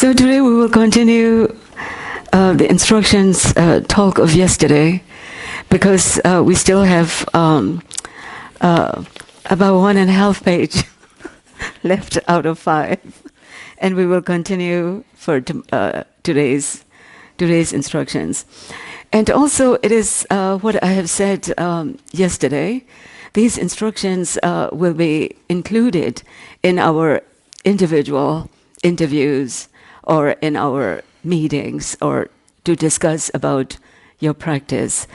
So today we will continue the instructions talk of yesterday, because we still have about 1.5 pages left out of 5, and we will continue for today's instructions. And also, it is what I have said yesterday. These instructions will be included in our individual interviews or in our meetings, or to discuss about your practice.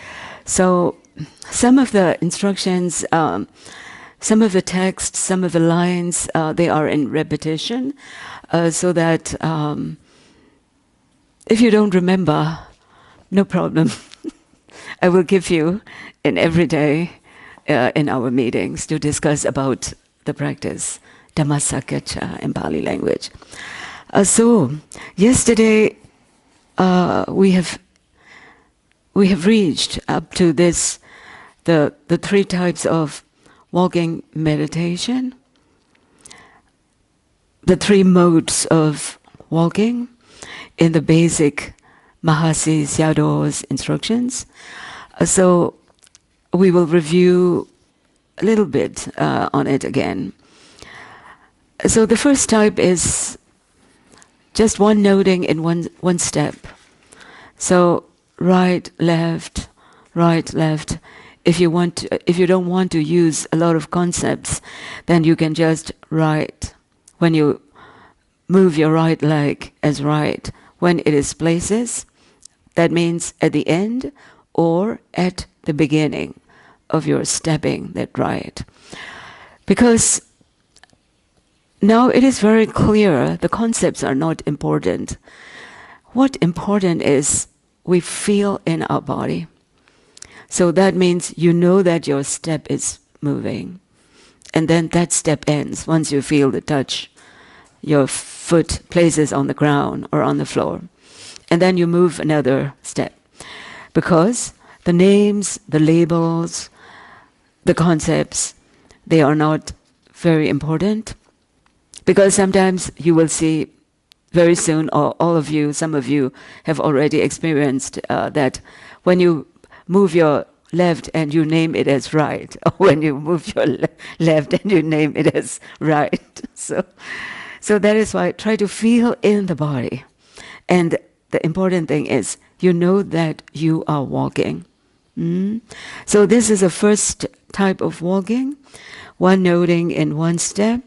So some of the instructions, some of the text, some of the lines, they are in repetition, so that if you don't remember, no problem. I will give you in every day in our meetings to discuss about the practice, Dhammasakaccha in Pali language. So yesterday we have reached up to this, the 3 types of walking meditation, the 3 modes of walking in the basic Mahasi Sayadaw's instructions. So we will review a little bit on it again. So the first type is just one noting in one step. So right, left, right, left. If you don't want to use a lot of concepts, then you can just right. When you move your right leg as right, when it is places, that means at the end or at the beginning of your stepping that right. Because now it is very clear the concepts are not important. What important is we feel in our body. So that means you know that your step is moving. And then that step ends once you feel the touch your foot places on the ground or on the floor. And then you move another step. Because the names, the labels, the concepts, they are not very important. Because sometimes you will see very soon, or all of you, some of you have already experienced that when you move your left and you name it as right, or when you move your left and you name it as right. So that is why try to feel in the body. And the important thing is you know that you are walking. So this is the first type of walking, one noting in one step.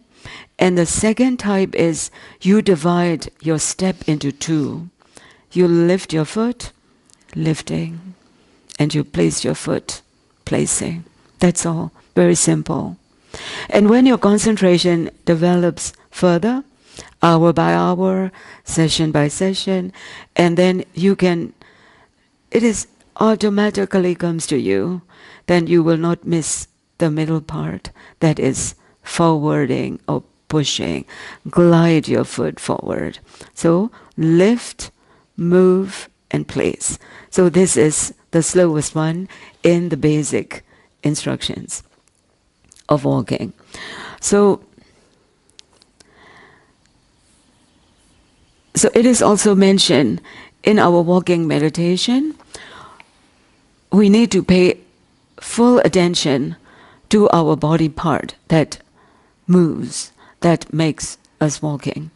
And the second type is you divide your step into 2. You lift your foot, lifting, and you place your foot, placing. That's all. Very simple. And when your concentration develops further, hour by hour, session by session, and then you can, it is automatically comes to you, then you will not miss the middle part, that is forwarding or pushing. Glide your foot forward. So lift, move, and place. So this is the slowest one in the basic instructions of walking. So it is also mentioned in our walking meditation, we need to pay full attention to our body part that moves, that makes us walking.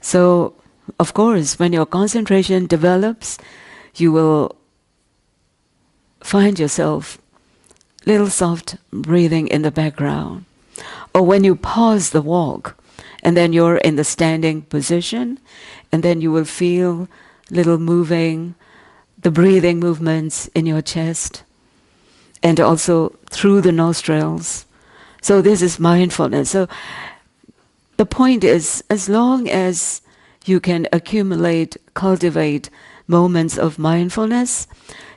So, of course, when your concentration develops, you will find yourself little soft breathing in the background. Or when you pause the walk, and then you're in the standing position, and then you will feel little moving, the breathing movements in your chest, and also through the nostrils. So this is mindfulness. So the point is, as long as you can accumulate, cultivate moments of mindfulness,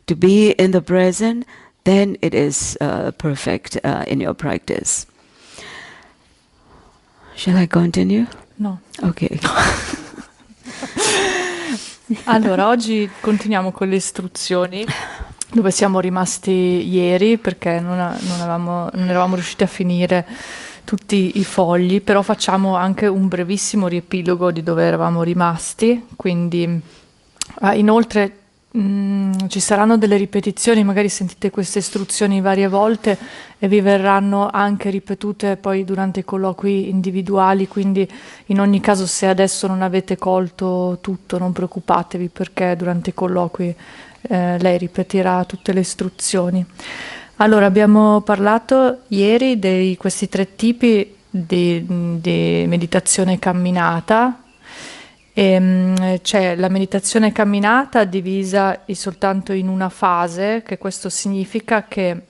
to be in the present, then it is perfect in your practice. Shall I continue? No. Okay. Allora, oggi continuiamo con le istruzioni, dove siamo rimasti ieri, perché non eravamo riusciti a finire tutti i fogli, però facciamo anche un brevissimo riepilogo di dove eravamo rimasti, quindi inoltre ci saranno delle ripetizioni, magari sentite queste istruzioni varie volte e vi verranno anche ripetute poi durante i colloqui individuali, quindi in ogni caso se adesso non avete colto tutto non preoccupatevi perché durante i colloqui lei ripeterà tutte le istruzioni. Allora, abbiamo parlato ieri di questi 3 tipi di meditazione camminata. C'è la meditazione camminata divisa soltanto in una fase, che questo significa che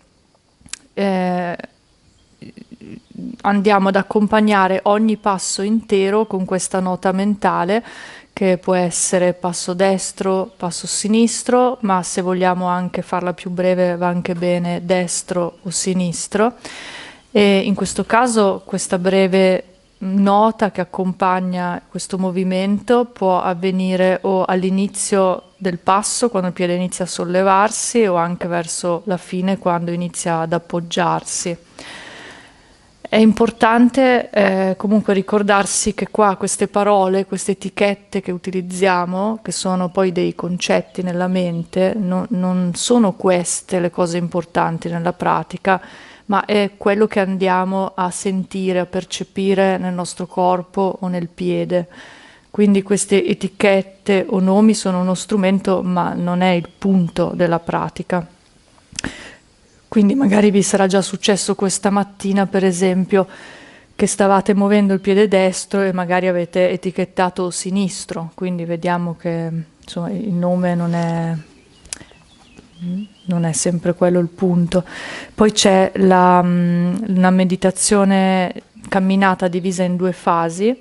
andiamo ad accompagnare ogni passo intero con questa nota mentale, che può essere passo destro, passo sinistro, ma se vogliamo anche farla più breve va anche bene destro o sinistro. E in questo caso questa breve nota che accompagna questo movimento può avvenire o all'inizio del passo, quando il piede inizia a sollevarsi, o anche verso la fine, quando inizia ad appoggiarsi. È importante comunque ricordarsi che qua queste parole, queste etichette che utilizziamo, che sono poi dei concetti nella mente, non sono queste le cose importanti nella pratica, ma è quello che andiamo a sentire, a percepire nel nostro corpo o nel piede. Quindi queste etichette o nomi sono uno strumento, ma non è il punto della pratica. Quindi magari vi sarà già successo questa mattina, per esempio, che stavate muovendo il piede destro e magari avete etichettato sinistro, quindi vediamo che insomma, il nome non è sempre quello il punto. Poi c'è una meditazione camminata divisa in 2 fasi,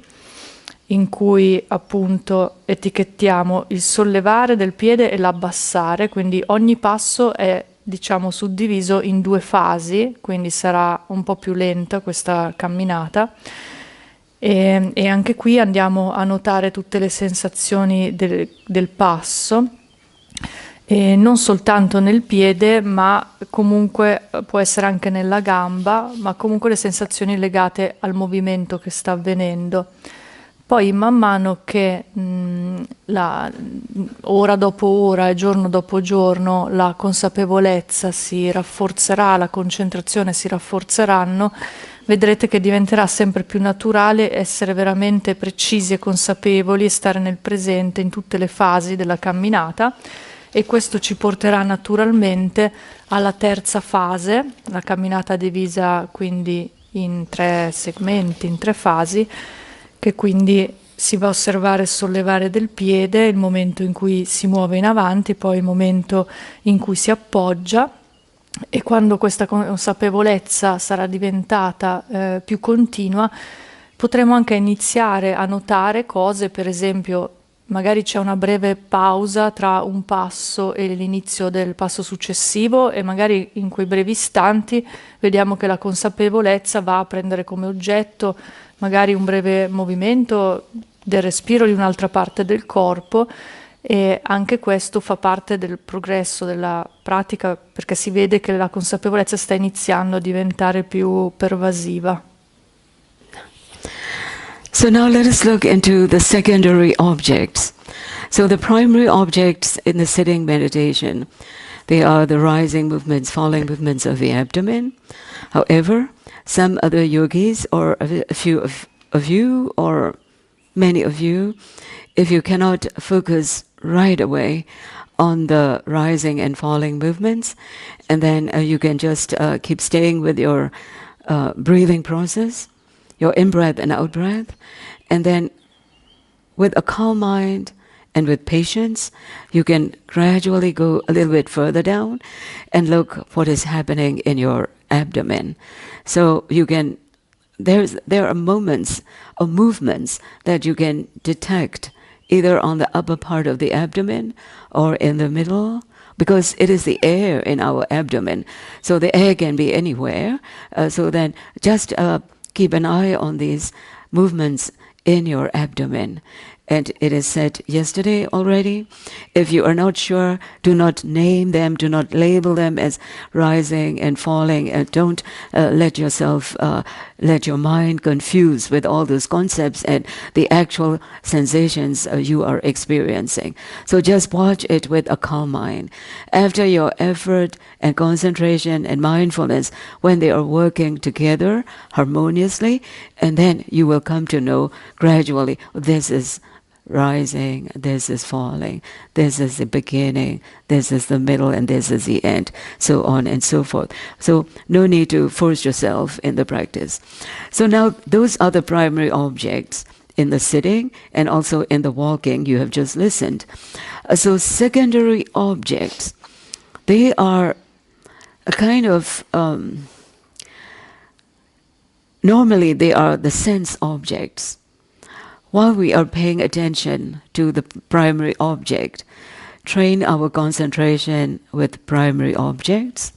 in cui appunto etichettiamo il sollevare del piede e l'abbassare, quindi ogni passo è diciamo suddiviso in 2 fasi, quindi sarà un po' più lenta questa camminata. E anche qui andiamo a notare tutte le sensazioni del passo, e non soltanto nel piede, ma comunque può essere anche nella gamba, ma comunque le sensazioni legate al movimento che sta avvenendo. Poi man mano che ora dopo ora e giorno dopo giorno la consapevolezza si rafforzerà, la concentrazione si rafforzeranno, vedrete che diventerà sempre più naturale essere veramente precisi e consapevoli e stare nel presente in tutte le fasi della camminata, e questo ci porterà naturalmente alla terza fase, la camminata divisa quindi in 3 segmenti, in 3 fasi, che quindi si va a osservare il sollevare del piede, il momento in cui si muove in avanti, poi il momento in cui si appoggia, e quando questa consapevolezza sarà diventata più continua, potremo anche iniziare a notare cose, per esempio magari c'è una breve pausa tra un passo e l'inizio del passo successivo, e magari in quei brevi istanti vediamo che la consapevolezza va a prendere come oggetto magari un breve movimento del respiro di un'altra parte del corpo, e anche questo fa parte del progresso della pratica, perché si vede che la consapevolezza sta iniziando a diventare più pervasiva. So now let us look into the secondary objects. So the primary objects in the sitting meditation, they are the rising movements, falling movements of the abdomen. However, some other yogis, or a few of you, or many of you, if you cannot focus right away on the rising and falling movements, and then you can just keep staying with your breathing process, your in-breath and out-breath, and then with a calm mind and with patience, you can gradually go a little bit further down and look what is happening in your abdomen. So you can, there are moments of movements that you can detect either on the upper part of the abdomen or in the middle, because it is the air in our abdomen. So the air can be anywhere. So then just keep an eye on these movements in your abdomen. And it is said yesterday already, if you are not sure, do not name them, do not label them as rising and falling, and don't let yourself let your mind confuse with all those concepts and the actual sensations you are experiencing. So just watch it with a calm mind. After your effort and concentration and mindfulness, when they are working together harmoniously, and then you will come to know gradually, this is rising, this is falling, this is the beginning, this is the middle, and this is the end, so on and so forth. So no need to force yourself in the practice. So now those are the primary objects in the sitting and also in the walking you have just listened. So secondary objects, they are a kind of, normally they are the sense objects. While we are paying attention to the primary object, train our concentration with primary objects.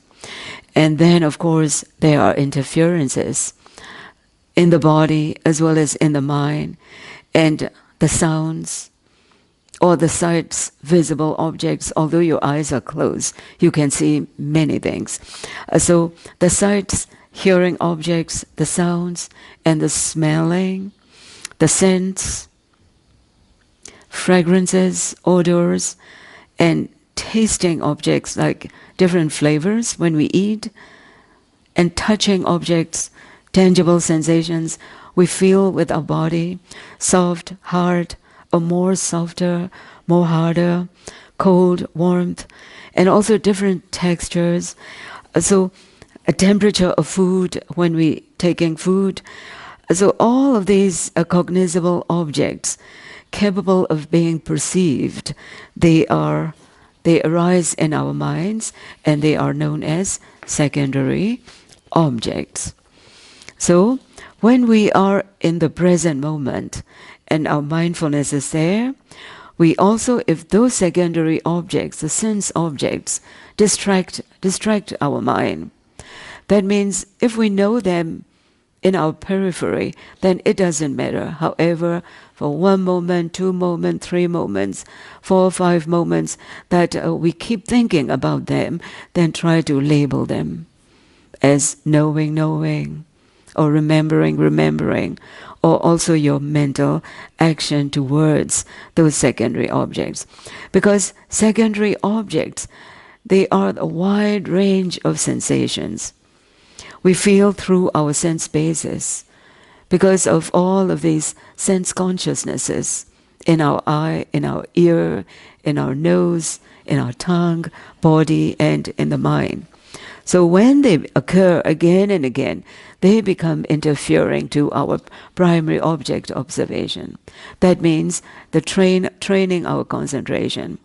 And then, of course, there are interferences in the body as well as in the mind, and the sounds or the sights, visible objects. Although your eyes are closed, you can see many things. So the sights, hearing objects, the sounds, and the smelling, the scents, fragrances, odors, and tasting objects like different flavors when we eat, and touching objects, tangible sensations we feel with our body, soft, hard, or more softer, more harder, cold, warmth, and also different textures. So a temperature of food when we taking food. So all of these cognizable objects capable of being perceived, they arise in our minds, and they are known as secondary objects. So when we are in the present moment and our mindfulness is there, we also, if those secondary objects, the sense objects, distract our mind, that means if we know them in our periphery, then it doesn't matter. However, for 1 moment, 2 moments, 3 moments, 4 or 5 moments that we keep thinking about them, then try to label them as knowing, or remembering, or also your mental action towards those secondary objects. Because secondary objects, they are a wide range of sensations we feel through our sense bases because of all of these sense consciousnesses in our eye, in our ear, in our nose, in our tongue, body, and in the mind. So when they occur again and again, they become interfering to our primary object observation. That means the training our concentration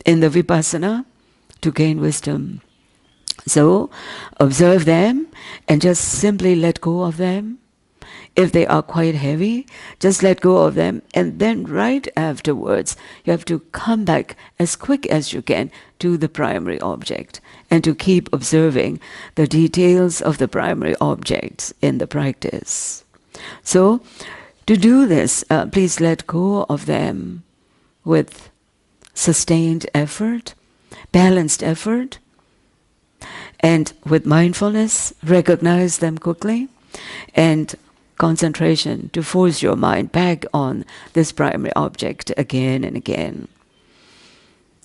in the vipassana to gain wisdom. So observe them and just simply let go of them. If they are quite heavy, just let go of them, and then right afterwards you have to come back as quick as you can to the primary object and to keep observing the details of the primary objects in the practice. So to do this, please let go of them with sustained effort, balanced effort, and with mindfulness, recognize them quickly, and concentration to force your mind back on this primary object again and again.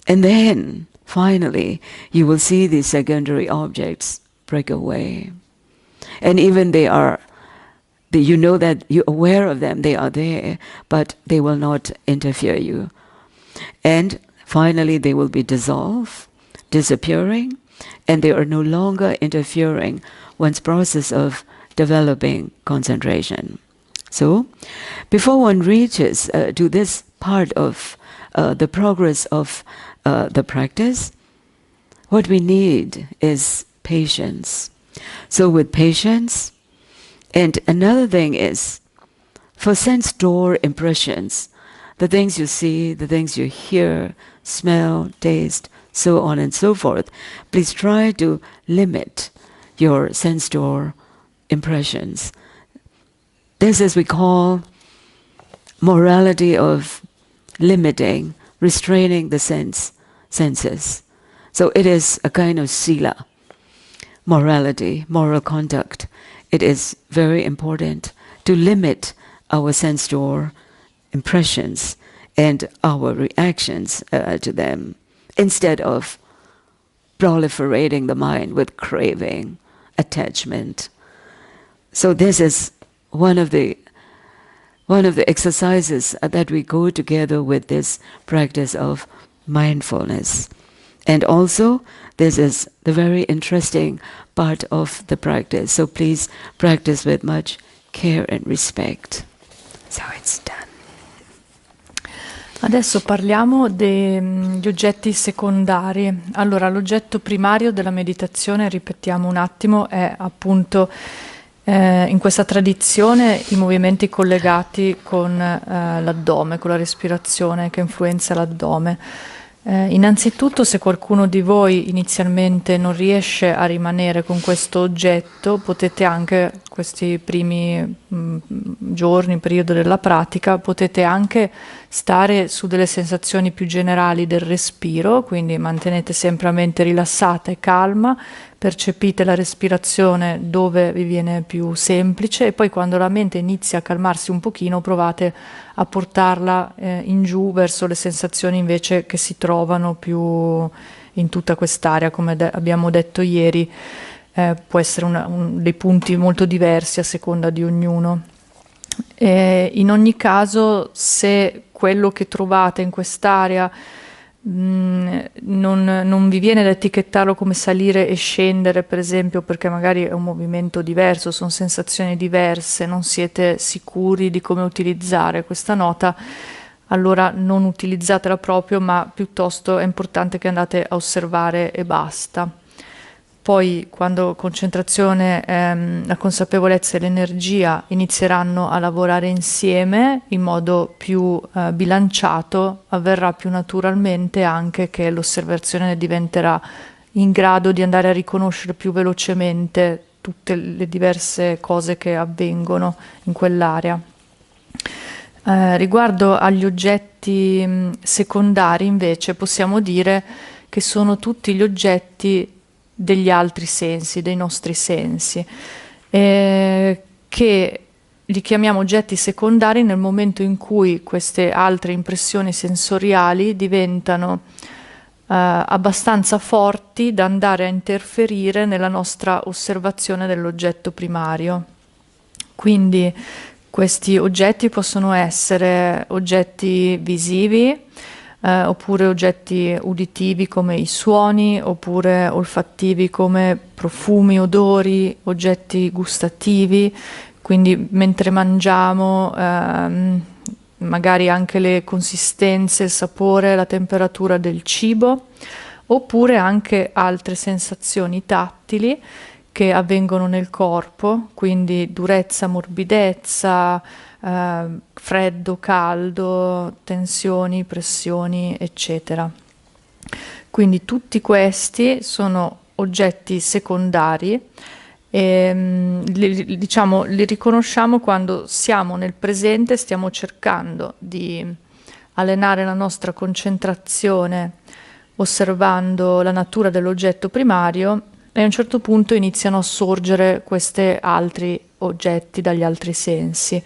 And then, finally, you will see these secondary objects break away. And even you know that you're aware of them, they are there, but they will not interfere you. And finally, they will be dissolved, disappearing, and they are no longer interfering one's process of developing concentration. So, before one reaches to this part of the progress of the practice, what we need is patience. So with patience, and another thing is, for sense door impressions, the things you see, the things you hear, smell, taste, so on and so forth, please try to limit your sense door impressions. This is we call morality of limiting, restraining the senses. So it is a kind of sila, morality, moral conduct it is very important to limit our sense door impressions and our reactions to them, instead of proliferating the mind with craving, attachment. So this is one of the exercises that we go together with this practice of mindfulness. And also, this is the very interesting part of the practice. So please practice with much care and respect. So it's done. Adesso parliamo degli oggetti secondari. Allora, l'oggetto primario della meditazione, ripetiamo un attimo, è appunto in questa tradizione i movimenti collegati con l'addome, con la respirazione che influenza l'addome. Innanzitutto, se qualcuno di voi inizialmente non riesce a rimanere con questo oggetto, potete anche, questi primi giorni, periodo della pratica, potete anche stare su delle sensazioni più generali del respiro, quindi mantenete sempre la mente rilassata e calma, percepite la respirazione dove vi viene più semplice, e poi quando la mente inizia a calmarsi un pochino provate a portarla in giù verso le sensazioni invece che si trovano più in tutta quest'area, come abbiamo detto ieri. Può essere dei punti molto diversi a seconda di ognuno. In ogni caso, se quello che trovate in quest'area non vi viene da etichettarlo come salire e scendere, per esempio, perché magari è un movimento diverso, sono sensazioni diverse, non siete sicuri di come utilizzare questa nota, allora non utilizzatela proprio, ma piuttosto è importante che andate a osservare e basta. Poi, quando concentrazione, la consapevolezza e l'energia inizieranno a lavorare insieme in modo più bilanciato, avverrà più naturalmente anche che l'osservazione diventerà in grado di andare a riconoscere più velocemente tutte le diverse cose che avvengono in quell'area. Riguardo agli oggetti secondari, invece, possiamo dire che sono tutti gli oggetti degli altri sensi, dei nostri sensi, che li chiamiamo oggetti secondari nel momento in cui queste altre impressioni sensoriali diventano abbastanza forti da andare a interferire nella nostra osservazione dell'oggetto primario. Quindi questi oggetti possono essere oggetti visivi, oppure oggetti uditivi come i suoni, oppure olfattivi come profumi, odori, oggetti gustativi, quindi mentre mangiamo magari anche le consistenze, il sapore, la temperatura del cibo, oppure anche altre sensazioni tattili che avvengono nel corpo, quindi durezza, morbidezza, freddo, caldo, tensioni, pressioni, eccetera. Quindi tutti questi sono oggetti secondari e li riconosciamo quando siamo nel presente, stiamo cercando di allenare la nostra concentrazione osservando la natura dell'oggetto primario, e a un certo punto iniziano a sorgere questi altri oggetti dagli altri sensi.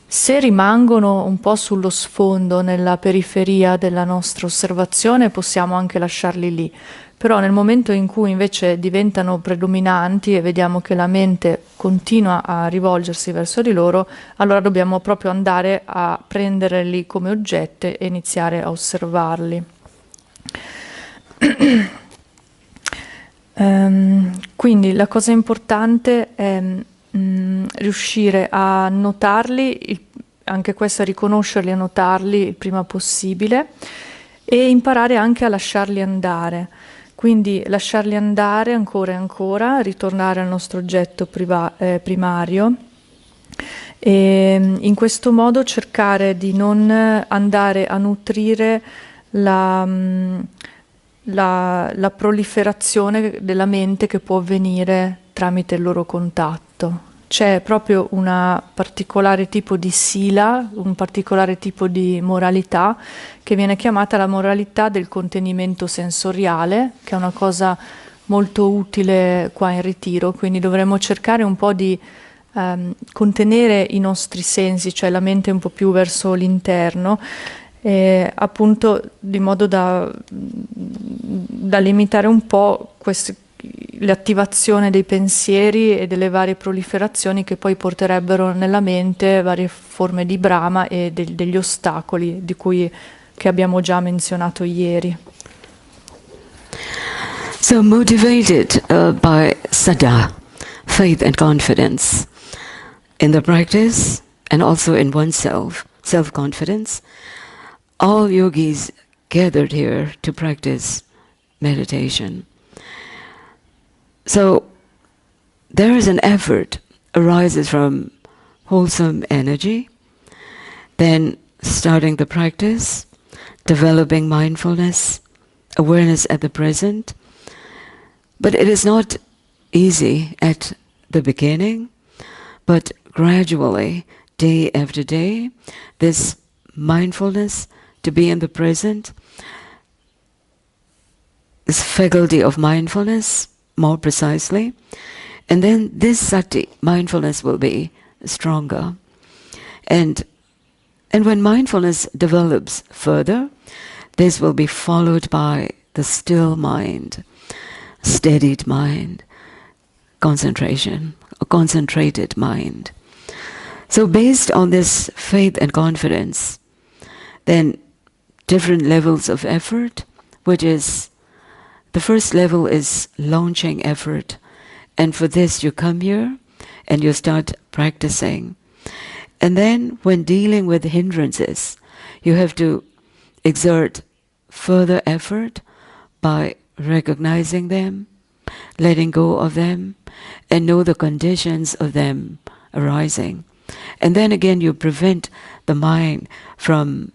Se rimangono un po' sullo sfondo, nella periferia della nostra osservazione, possiamo anche lasciarli lì. Però nel momento in cui invece diventano predominanti e vediamo che la mente continua a rivolgersi verso di loro, allora dobbiamo proprio andare a prenderli come oggetti e iniziare a osservarli. Quindi la cosa importante è riuscire a notarli, anche questo, a riconoscerli, a notarli il prima possibile, e imparare anche a lasciarli andare. Quindi lasciarli andare ancora e ancora, ritornare al nostro oggetto primario, e in questo modo cercare di non andare a nutrire la proliferazione della mente che può avvenire tramite il loro contatto. C'è proprio un particolare tipo di sila, un particolare tipo di moralità che viene chiamata la moralità del contenimento sensoriale, che è una cosa molto utile qua in ritiro, quindi dovremmo cercare un po' di contenere i nostri sensi, cioè la mente un po' più verso l'interno, appunto di modo da limitare un po' l'attivazione dei pensieri e delle varie proliferazioni che poi porterebbero nella mente varie forme di brama e degli ostacoli che abbiamo già menzionato ieri. So motivated by sada, faith and confidence in the practice and also in oneself, self-confidence, all yogis gathered here to practice meditation. So there is an effort arises from wholesome energy, then starting the practice, developing mindfulness, awareness at the present. But it is not easy at the beginning, but gradually, day after day, this mindfulness to be in the present, this faculty of mindfulness, more precisely, and then this sati, mindfulness, will be stronger. And when mindfulness develops further, this will be followed by the still mind, steadied mind, concentration, a concentrated mind. So based on this faith and confidence, then different levels of effort, which is, the first level is launching effort. And for this you come here and you start practicing. And then when dealing with hindrances, you have to exert further effort by recognizing them, letting go of them, and know the conditions of them arising. And then again you prevent the mind from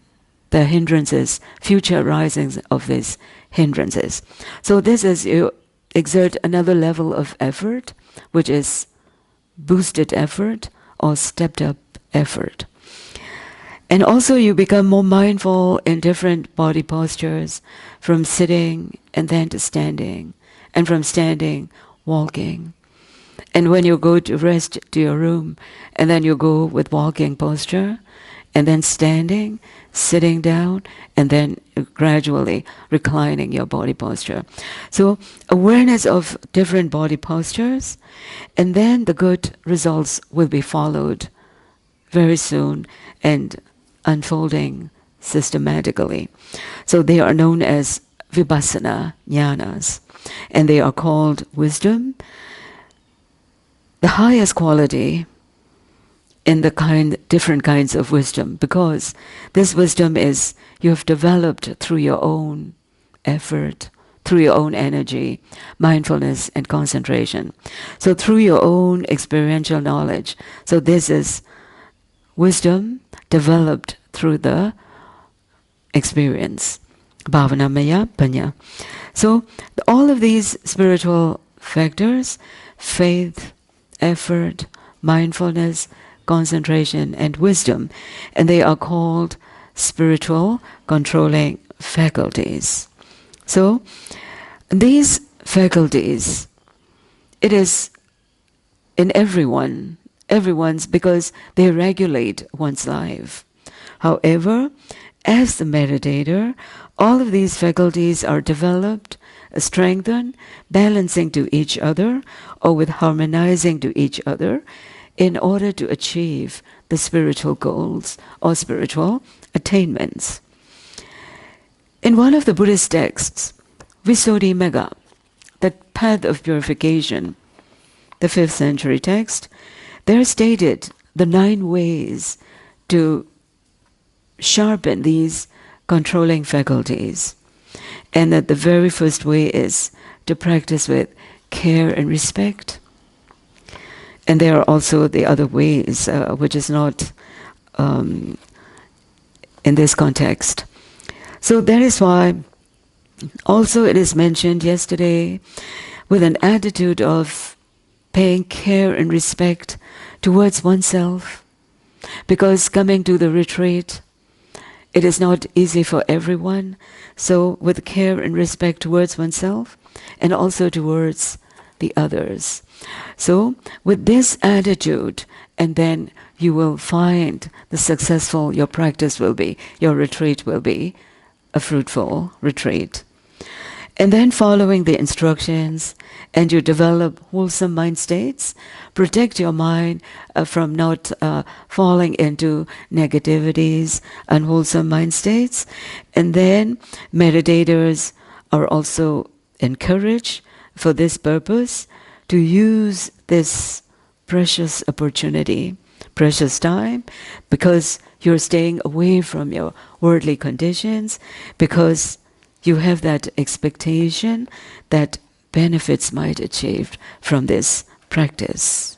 the hindrances, future arisings of these hindrances. So this is, you exert another level of effort, which is boosted effort or stepped up effort. And also you become more mindful in different body postures, from sitting and then to standing, and from standing, walking. And when you go to rest to your room, and then you go with walking posture, and then standing, sitting down, and then gradually reclining your body posture. So awareness of different body postures, and then the good results will be followed very soon and unfolding systematically. So they are known as vipassana jnanas, and they are called wisdom, the highest quality in the different kinds of wisdom, because this wisdom is you have developed through your own effort, through your own energy, mindfulness and concentration. So through your own experiential knowledge. So this is wisdom developed through the experience. Bhavanamaya Panya. So all of these spiritual factors, faith, effort, mindfulness, concentration and wisdom, and they are called spiritual controlling faculties. So these faculties, it is in everyone's, because they regulate one's life. However, as the meditator, all of these faculties are developed, strengthened, balancing to each other, or with harmonizing to each other, in order to achieve the spiritual goals or spiritual attainments. In one of the Buddhist texts, Visuddhimagga, the path of purification, the 5th century text, there stated the 9 ways to sharpen these controlling faculties. And that the very first way is to practice with care and respect. And there are also the other ways, which is not in this context. So that is why also it is mentioned yesterday with an attitude of paying care and respect towards oneself. Because coming to the retreat, it is not easy for everyone. So with care and respect towards oneself, and also towards the others. So with this attitude, and then you will find the successful your practice will be, your retreat will be a fruitful retreat. And then following the instructions, and you develop wholesome mind states, protect your mind from not falling into negativities, unwholesome mind states. And then meditators are also encouraged for this purpose to use this precious opportunity, precious time, because you're staying away from your worldly conditions, because you have that expectation that benefits might achieved from this practice.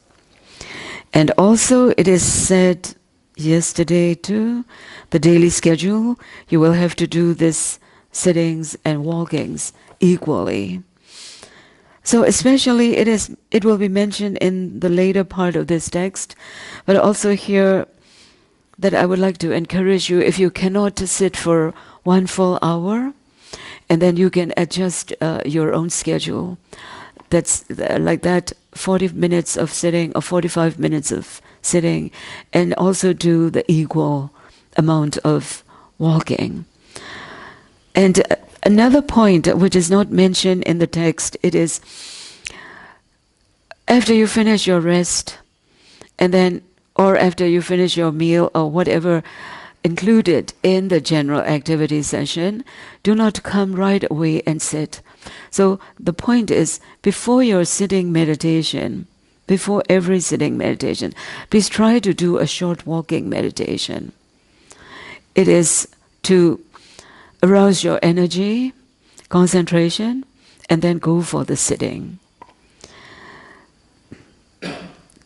And also it is said yesterday too, the daily schedule, you will have to do this sittings and walkings equally. So especially it will be mentioned in the later part of this text, but also here that I would like to encourage you, if you cannot sit for 1 full hour, and then you can adjust your own schedule. That's like that, 40 minutes of sitting or 45 minutes of sitting, and also do the equal amount of walking. And another point which is not mentioned in the text, it is after you finish your rest, and then, or after you finish your meal or whatever included in the general activity session, do not come right away and sit. So the point is, before your sitting meditation, before every sitting meditation, please try to do a short walking meditation. It is to arouse your energy, concentration, and then go for the sitting.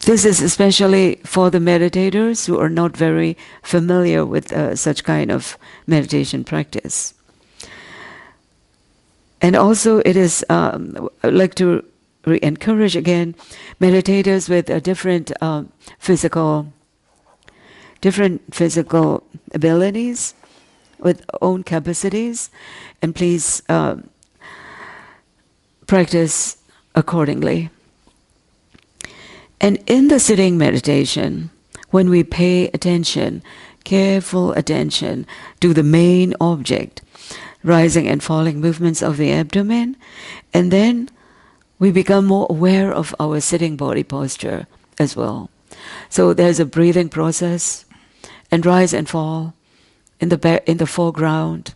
This is especially for the meditators who are not very familiar with such kind of meditation practice. And also it is, I'd like to encourage again, meditators with a different physical abilities, with own capacities, and please practice accordingly. And in the sitting meditation, when we pay attention, careful attention to the main object, rising and falling movements of the abdomen, and then we become more aware of our sitting body posture as well. So there's a breathing process, and rise and fall in the foreground,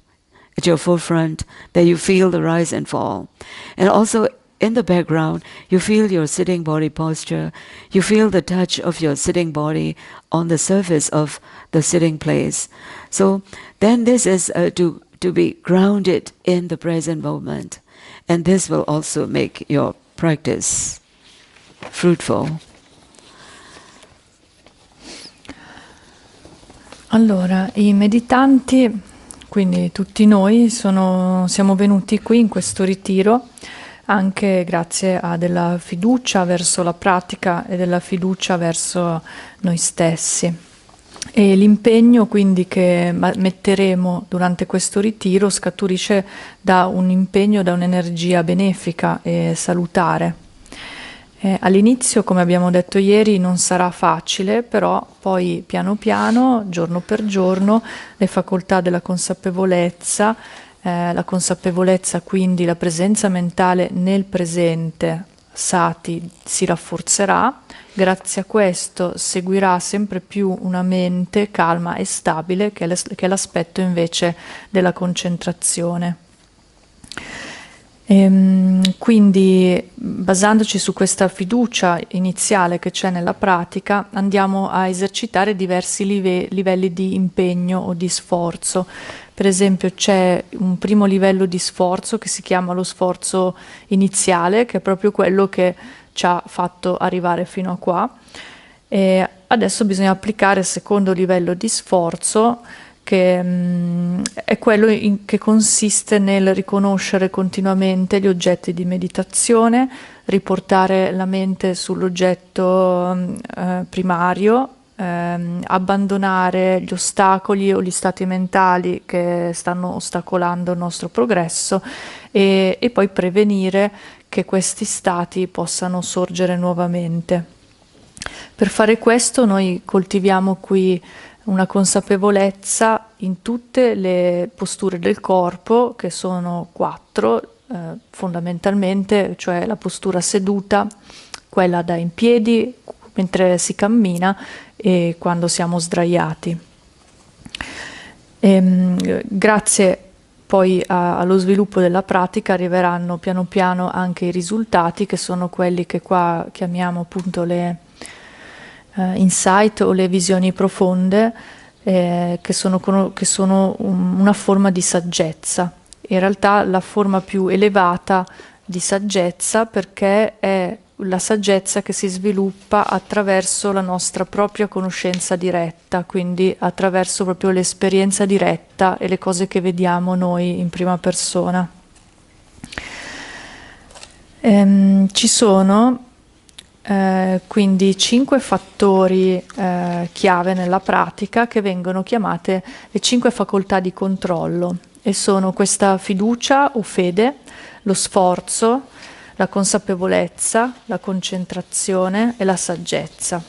at your forefront, that you feel the rise and fall. And also in the background, you feel your sitting body posture, you feel the touch of your sitting body on the surface of the sitting place. So then this is to be grounded in the present moment. And this will also make your practice fruitful. Allora, i meditanti, quindi tutti noi, siamo venuti qui in questo ritiro anche grazie a della fiducia verso la pratica e della fiducia verso noi stessi. E l'impegno quindi che metteremo durante questo ritiro scaturisce da un impegno, da un'energia benefica e salutare. All'inizio, come abbiamo detto ieri, non sarà facile, però poi piano piano, giorno per giorno, le facoltà della consapevolezza, la consapevolezza, quindi la presenza mentale nel presente, sati, si rafforzerà. Grazie a questo seguirà sempre più una mente calma e stabile, che è l'aspetto invece della concentrazione. Quindi, basandoci su questa fiducia iniziale che c'è nella pratica, andiamo a esercitare diversi livelli di impegno o di sforzo. Per esempio c'è un primo livello di sforzo che si chiama lo sforzo iniziale, che è proprio quello che ci ha fatto arrivare fino a qua. E adesso bisogna applicare il secondo livello di sforzo, che è quello che consiste nel riconoscere continuamente gli oggetti di meditazione, riportare la mente sull'oggetto primario, abbandonare gli ostacoli o gli stati mentali che stanno ostacolando il nostro progresso e poi prevenire che questi stati possano sorgere nuovamente. Per fare questo noi coltiviamo qui una consapevolezza in tutte le posture del corpo, che sono 4 fondamentalmente, cioè la postura seduta, quella da in piedi mentre si cammina e quando siamo sdraiati. Grazie poi allo sviluppo della pratica arriveranno piano piano anche i risultati, che sono quelli che qua chiamiamo appunto le insight o le visioni profonde, che sono una forma di saggezza. In realtà la forma più elevata di saggezza, perché è la saggezza che si sviluppa attraverso la nostra propria conoscenza diretta, quindi attraverso proprio l'esperienza diretta e le cose che vediamo noi in prima persona. Ci sono quindi 5 fattori chiave nella pratica che vengono chiamate le 5 facoltà di controllo, e sono questa fiducia o fede, lo sforzo, la consapevolezza, la concentrazione e la saggezza.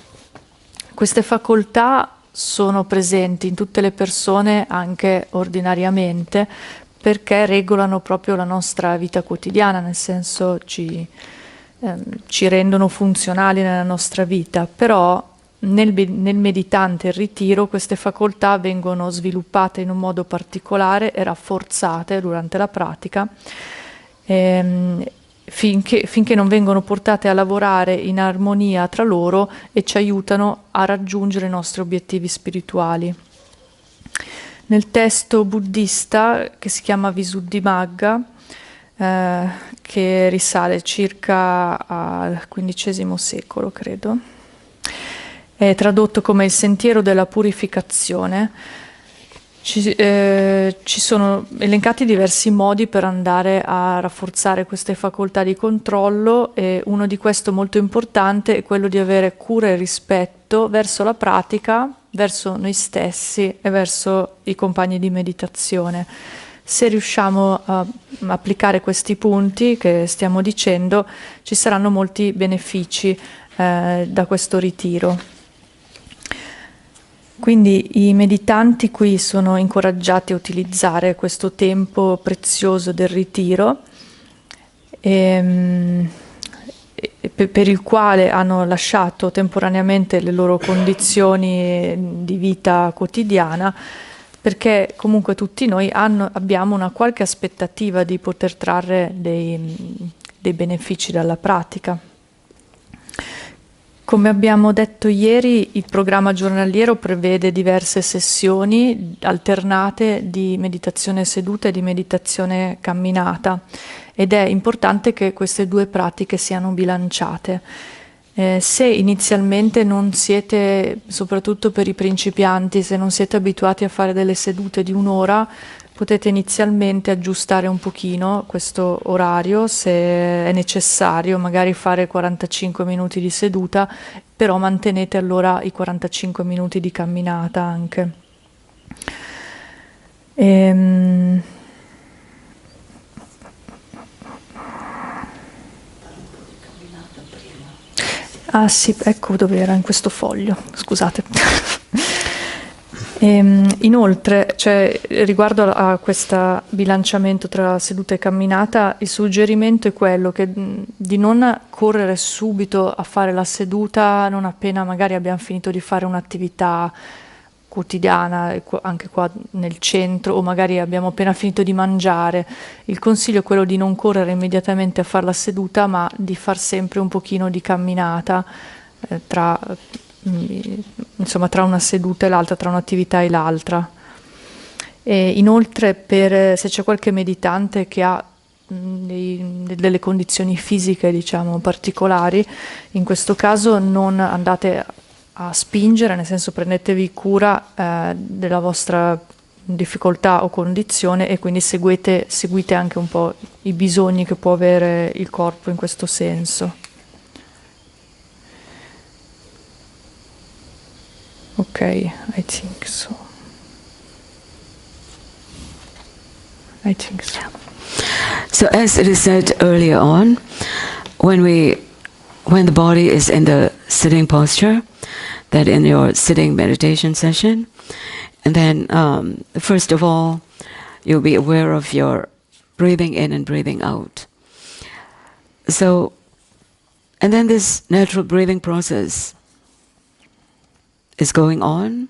Queste facoltà sono presenti in tutte le persone anche ordinariamente, perché regolano proprio la nostra vita quotidiana, nel senso ci rendono funzionali nella nostra vita, però nel meditante e il ritiro queste facoltà vengono sviluppate in un modo particolare e rafforzate durante la pratica, finché non vengono portate a lavorare in armonia tra loro e ci aiutano a raggiungere i nostri obiettivi spirituali. Nel testo buddista, che si chiama Visuddhimagga, che risale circa al XV secolo, credo, è tradotto come il sentiero della purificazione. Ci sono elencati diversi modi per andare a rafforzare queste facoltà di controllo, e uno di questi molto importante è quello di avere cura e rispetto verso la pratica, verso noi stessi e verso i compagni di meditazione. Se riusciamo a applicare questi punti che stiamo dicendo, ci saranno molti benefici da questo ritiro. Quindi i meditanti qui sono incoraggiati a utilizzare questo tempo prezioso del ritiro, per il quale hanno lasciato temporaneamente le loro condizioni di vita quotidiana, perché comunque tutti noi abbiamo una qualche aspettativa di poter trarre dei benefici dalla pratica. Come abbiamo detto ieri, il programma giornaliero prevede diverse sessioni alternate di meditazione seduta e di meditazione camminata, ed è importante che queste 2 pratiche siano bilanciate. Se inizialmente non siete, soprattutto per i principianti, se non siete abituati a fare delle sedute di 1 ora, potete inizialmente aggiustare un pochino questo orario, se è necessario, magari fare 45 minuti di seduta, però mantenete allora i 45 minuti di camminata anche. Ah sì, ecco dove era, in questo foglio, scusate. Inoltre, riguardo a questo bilanciamento tra seduta e camminata, il suggerimento è quello di non correre subito a fare la seduta non appena magari abbiamo finito di fare un'attività quotidiana, anche qua nel centro, o magari abbiamo appena finito di mangiare. Il consiglio è quello di non correre immediatamente a fare la seduta, ma di far sempre un pochino di camminata tra una seduta e l'altra, tra un'attività e l'altra. E inoltre, se c'è qualche meditante che ha delle condizioni fisiche, diciamo, particolari, in questo caso non andate a spingere, nel senso prendetevi cura della vostra difficoltà o condizione, e quindi seguite anche un po' i bisogni che può avere il corpo in questo senso. Okay, I think so. I think so. So as it is said earlier on, when the body is in the sitting posture, that in your sitting meditation session, and then first of all, you'll be aware of your breathing in and breathing out. So, and then this natural breathing process is going on,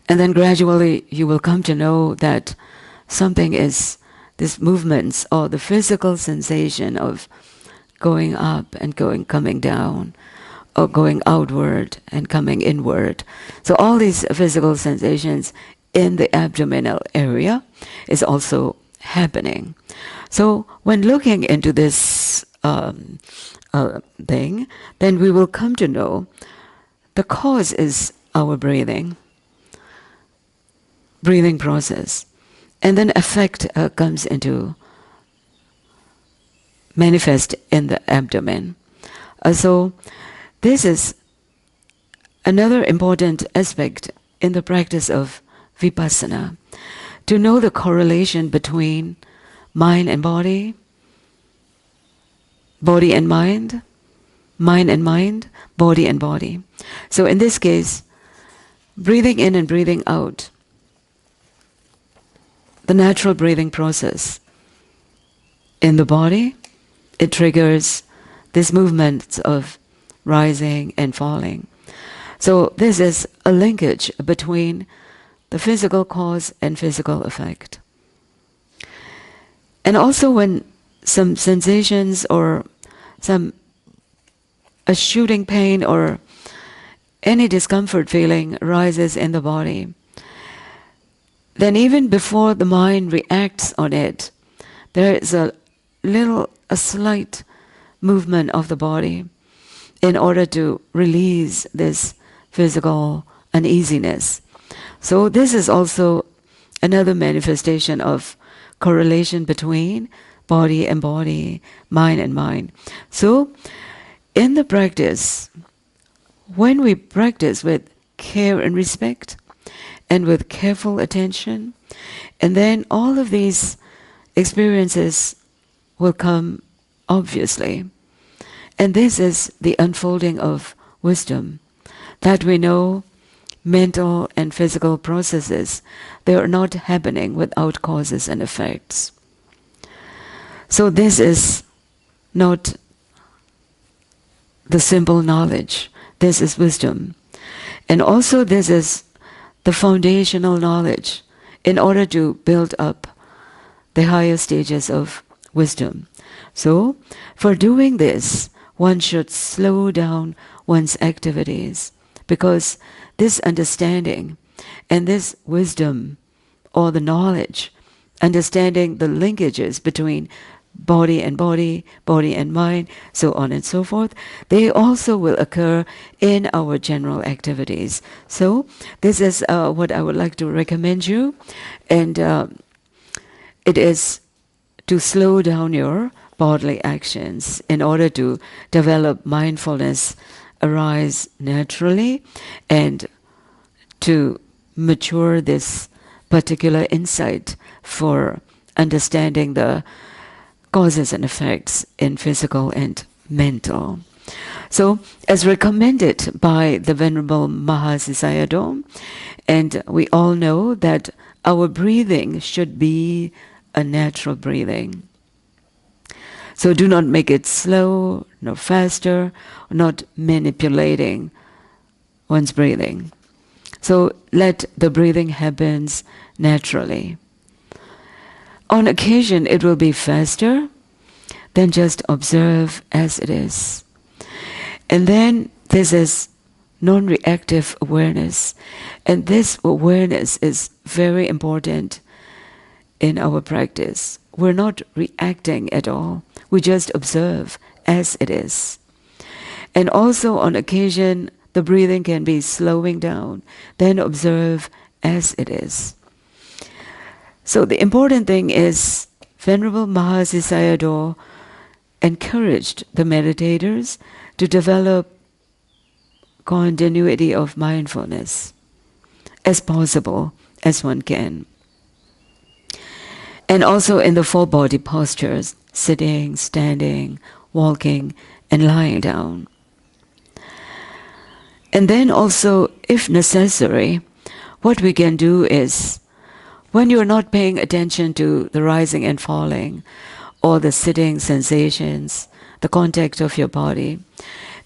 and then gradually you will come to know that something is this movements or the physical sensation of going up and coming down, or going outward and coming inward. So all these physical sensations in the abdominal area is also happening. So when looking into this thing, then we will come to know the cause is our breathing process. And then effect comes into manifest in the abdomen. So this is another important aspect in the practice of vipassana, to know the correlation between mind and body, body and mind and mind, body and body. So in this case, breathing in and breathing out, the natural breathing process in the body, it triggers this movement of rising and falling. So this is a linkage between the physical cause and physical effect. And also when some sensations or a shooting pain or any discomfort feeling arises in the body, then even before the mind reacts on it, there is a slight movement of the body in order to release this physical uneasiness. So this is also another manifestation of correlation between body and body, mind and mind. So in the practice, when we practice with care and respect and with careful attention, and then all of these experiences will come obviously. And this is the unfolding of wisdom, that we know mental and physical processes, they are not happening without causes and effects. So this is not the simple knowledge, this is wisdom. And also this is the foundational knowledge in order to build up the higher stages of wisdom. So, for doing this, one should slow down one's activities, because this understanding and this wisdom or the knowledge, understanding the linkages between body and body, body and mind, so on and so forth, they also will occur in our general activities. So this is what I would like to recommend you, and it is to slow down your bodily actions in order to develop mindfulness arise naturally, and to mature this particular insight for understanding the causes and effects in physical and mental. So, as recommended by the Venerable Mahasi Sayadaw, and we all know that our breathing should be a natural breathing. So do not make it slow, nor faster, not manipulating one's breathing. So let the breathing happen naturally. On occasion it will be faster, then just observe as it is. And then this is non-reactive awareness. And this awareness is very important in our practice. We're not reacting at all. We just observe as it is. And also on occasion, the breathing can be slowing down. Then observe as it is. So the important thing is, Venerable Mahasi Sayadaw encouraged the meditators to develop continuity of mindfulness as possible as one can. And also in the full body postures, sitting, standing, walking, and lying down. And then also, if necessary, what we can do is, when you're not paying attention to the rising and falling, or the sitting sensations, the contact of your body,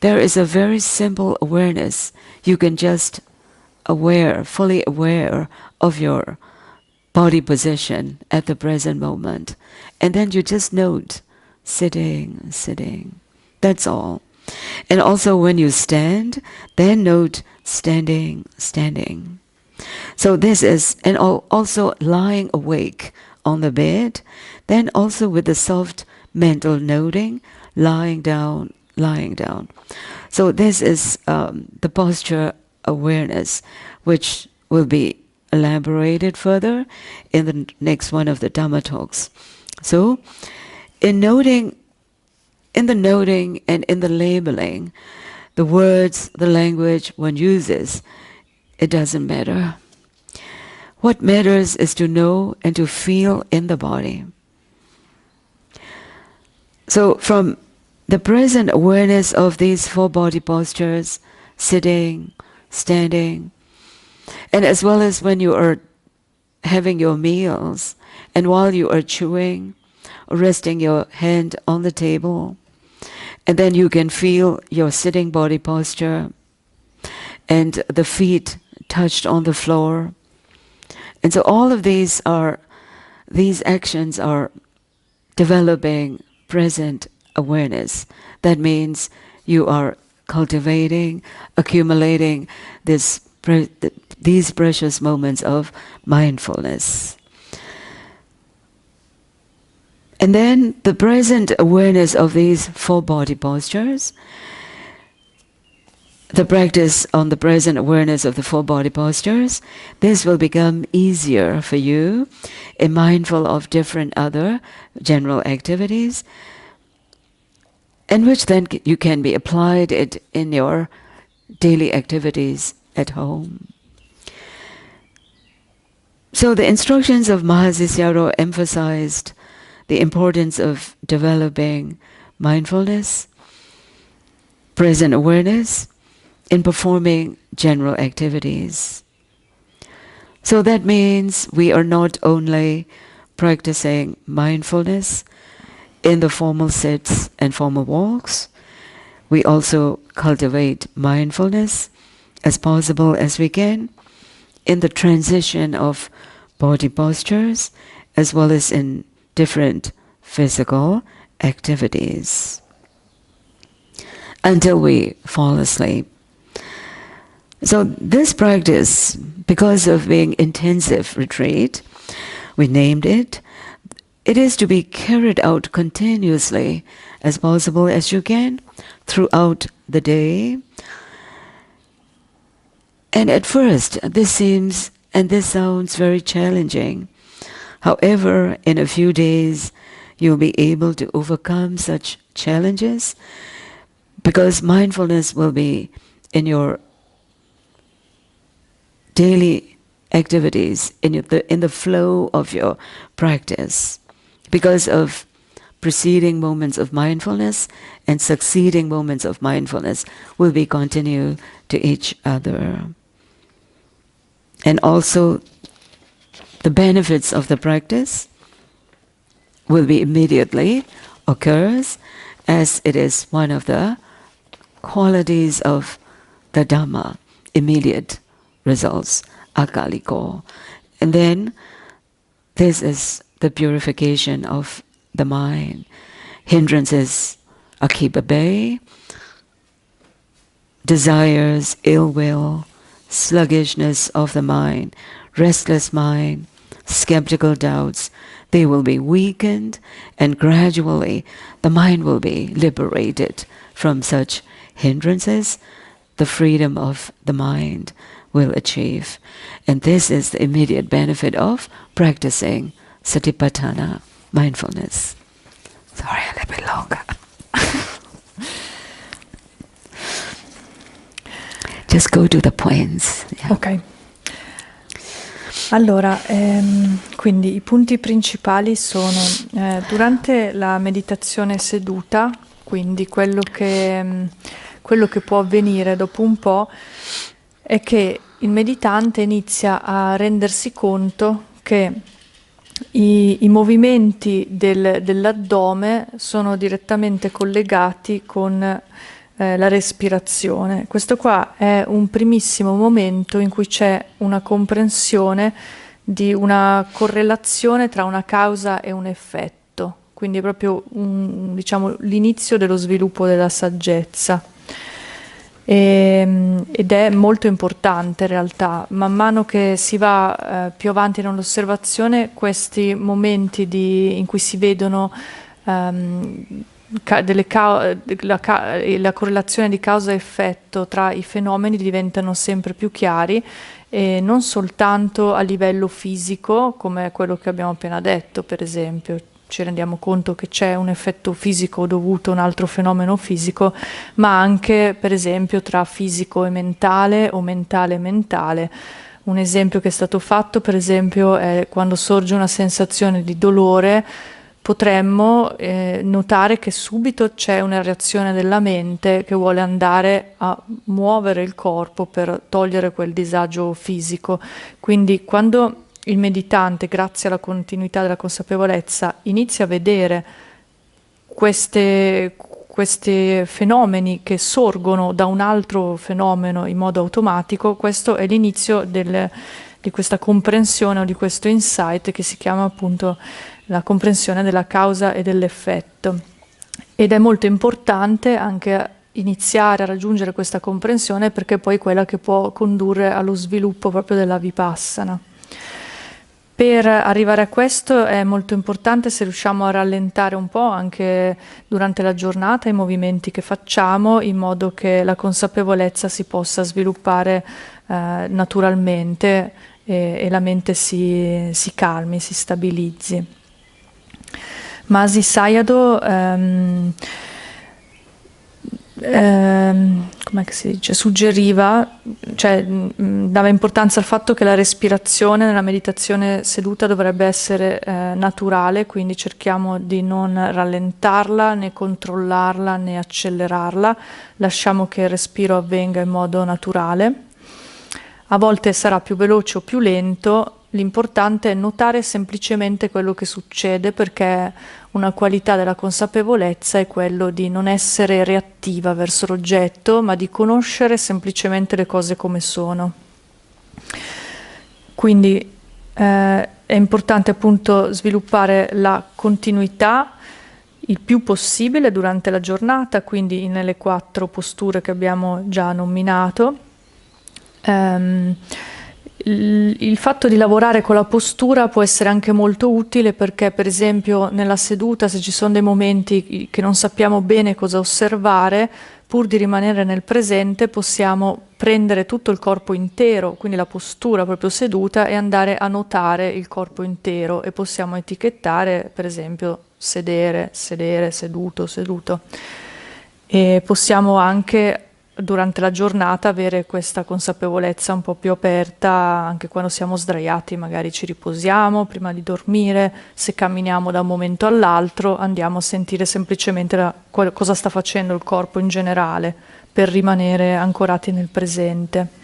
there is a very simple awareness. You can just fully aware of your body position at the present moment. And then you just note, sitting, sitting. That's all. And also when you stand, then note, standing, standing. So this is, and also lying awake on the bed, then also with the soft mental noting, lying down, lying down. So this is the posture awareness, which will be elaborated further in the next one of the Dhamma talks. So in the noting and in the labeling, the words, the language one uses, it doesn't matter. What matters is to know and to feel in the body. So from the present awareness of these full body postures, sitting, standing, and as well as when you are having your meals, and while you are chewing, or resting your hand on the table, and then you can feel your sitting body posture, and the feet touched on the floor. And so all of these actions are developing present awareness. That means you are cultivating, accumulating these precious moments of mindfulness. And then the present awareness of these full body postures, the practice on the present awareness of the full body postures, this will become easier for you, and mindful of different other general activities, and which then you can be applied it in your daily activities at home. So the instructions of Mahasi Sayadaw emphasized the importance of developing mindfulness, present awareness, in performing general activities. So that means we are not only practicing mindfulness in the formal sits and formal walks, we also cultivate mindfulness as possible as we can in the transition of body postures as well as in different physical activities until we fall asleep. So this practice, because of being intensive retreat, we named it, it is to be carried out continuously as possible as you can throughout the day. And at first, this sounds very challenging. However, in a few days, you'll be able to overcome such challenges because mindfulness will be in your daily activities, in the flow of your practice, because of preceding moments of mindfulness and succeeding moments of mindfulness will be continued to each other. And also the benefits of the practice will be immediately occurs, as it is one of the qualities of the Dhamma, immediate results, akaliko. And then this is the purification of the mind. Hindrances are kept at bay, desires, ill will, sluggishness of the mind, restless mind, skeptical doubts, they will be weakened, and gradually the mind will be liberated from such hindrances. The freedom of the mind will achieve. And this is the immediate benefit of practicing Satipatthana, mindfulness. Sorry, a little bit longer. just go to the points. Yeah. Ok. Allora, quindi i punti principali sono durante la meditazione seduta, quindi quello che può avvenire dopo un po' è che il meditante inizia a rendersi conto che i movimenti dell'addome sono direttamente collegati con la respirazione. Questo qua è un primissimo momento in cui c'è una comprensione di una correlazione tra una causa e un effetto, quindi è proprio diciamo, l'inizio dello sviluppo della saggezza. Ed è molto importante in realtà. Man mano che si va più avanti nell'osservazione, questi momenti in cui si vedono la correlazione di causa e effetto tra i fenomeni diventano sempre più chiari, e non soltanto a livello fisico, come quello che abbiamo appena detto, per esempio. Ci rendiamo conto che c'è un effetto fisico dovuto a un altro fenomeno fisico, ma anche, per esempio, tra fisico e mentale o mentale e mentale. Un esempio che è stato fatto, per esempio, è quando sorge una sensazione di dolore, potremmo notare che subito c'è una reazione della mente che vuole andare a muovere il corpo per togliere quel disagio fisico. Quindi quando il meditante, grazie alla continuità della consapevolezza, inizia a vedere questi fenomeni che sorgono da un altro fenomeno in modo automatico, questo è l'inizio di questa comprensione o di questo insight che si chiama appunto la comprensione della causa e dell'effetto. Ed è molto importante anche iniziare a raggiungere questa comprensione, perché poi è quella che può condurre allo sviluppo proprio della vipassana. Per arrivare a questo è molto importante se riusciamo a rallentare un po' anche durante la giornata i movimenti che facciamo, in modo che la consapevolezza si possa sviluppare naturalmente e la mente si calmi, si stabilizzi. Mahasi Sayadaw come si dice, suggeriva, cioè dava importanza al fatto che la respirazione nella meditazione seduta dovrebbe essere naturale, quindi cerchiamo di non rallentarla, né controllarla, né accelerarla, lasciamo che il respiro avvenga in modo naturale. A volte sarà più veloce o più lento, l'importante è notare semplicemente quello che succede, perché una qualità della consapevolezza è quello di non essere reattiva verso l'oggetto, ma di conoscere semplicemente le cose come sono. Quindi è importante appunto sviluppare la continuità il più possibile durante la giornata, quindi nelle 4 posture che abbiamo già nominato. Il fatto di lavorare con la postura può essere anche molto utile, perché per esempio nella seduta, se ci sono dei momenti che non sappiamo bene cosa osservare, pur di rimanere nel presente possiamo prendere tutto il corpo intero, quindi la postura proprio seduta, e andare a notare il corpo intero, e possiamo etichettare per esempio sedere, sedere, seduto, seduto, e possiamo anche durante la giornata avere questa consapevolezza un po' più aperta, anche quando siamo sdraiati, magari ci riposiamo prima di dormire, se camminiamo da un momento all'altro andiamo a sentire semplicemente cosa sta facendo il corpo in generale, per rimanere ancorati nel presente.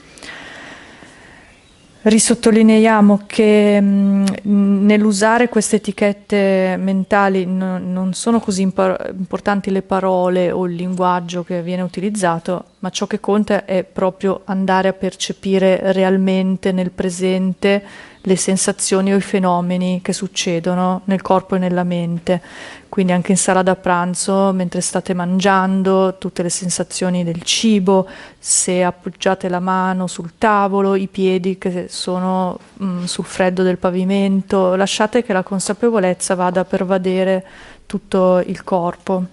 Risottolineiamo che nell'usare queste etichette mentali non sono così importanti le parole o il linguaggio che viene utilizzato, ma ciò che conta è proprio andare a percepire realmente nel presente le sensazioni o i fenomeni che succedono nel corpo e nella mente. Quindi anche in sala da pranzo, mentre state mangiando, tutte le sensazioni del cibo, se appoggiate la mano sul tavolo, i piedi che sono sul freddo del pavimento, lasciate che la consapevolezza vada a pervadere tutto il corpo.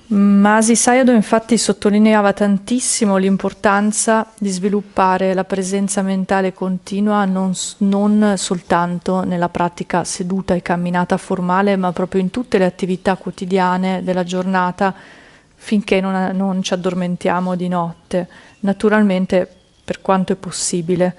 Mahasi Sayadaw infatti sottolineava tantissimo l'importanza di sviluppare la presenza mentale continua non soltanto nella pratica seduta e camminata formale, ma proprio in tutte le attività quotidiane della giornata, finché non ci addormentiamo di notte, naturalmente per quanto è possibile.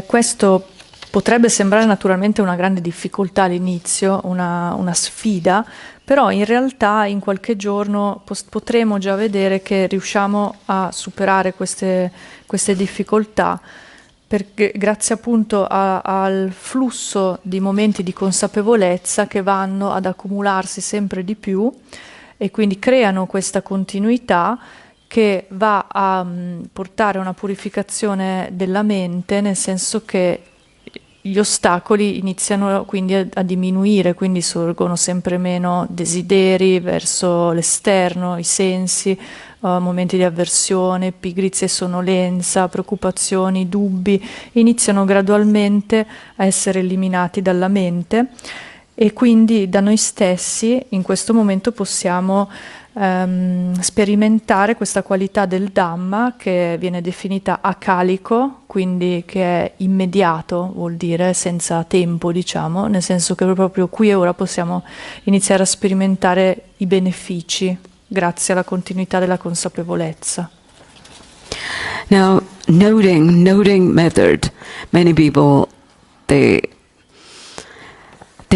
Questo potrebbe sembrare naturalmente una grande difficoltà all'inizio, una sfida, però in realtà in qualche giorno potremo già vedere che riusciamo a superare queste difficoltà, perché grazie appunto al flusso di momenti di consapevolezza che vanno ad accumularsi sempre di più e quindi creano questa continuità che va a portare a una purificazione della mente, nel senso che gli ostacoli iniziano quindi a diminuire, quindi sorgono sempre meno desideri verso l'esterno, i sensi, momenti di avversione, pigrizia e sonnolenza, preoccupazioni, dubbi, iniziano gradualmente a essere eliminati dalla mente e quindi da noi stessi in questo momento possiamo sperimentare questa qualità del Dhamma che viene definita akalico, quindi che è immediato, vuol dire senza tempo, diciamo, nel senso che proprio qui e ora possiamo iniziare a sperimentare i benefici grazie alla continuità della consapevolezza. Now, noting method. Many people they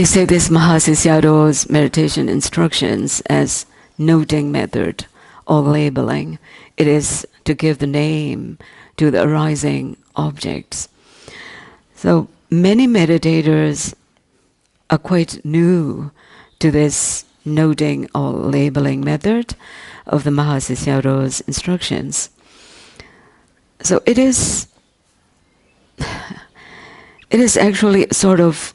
say this Mahasi Sayadaw's meditation instructions as noting method or labeling. It is to give the name to the arising objects. So many meditators are quite new to this noting or labeling method of the Mahasi Sayadaw's instructions. So it is actually sort of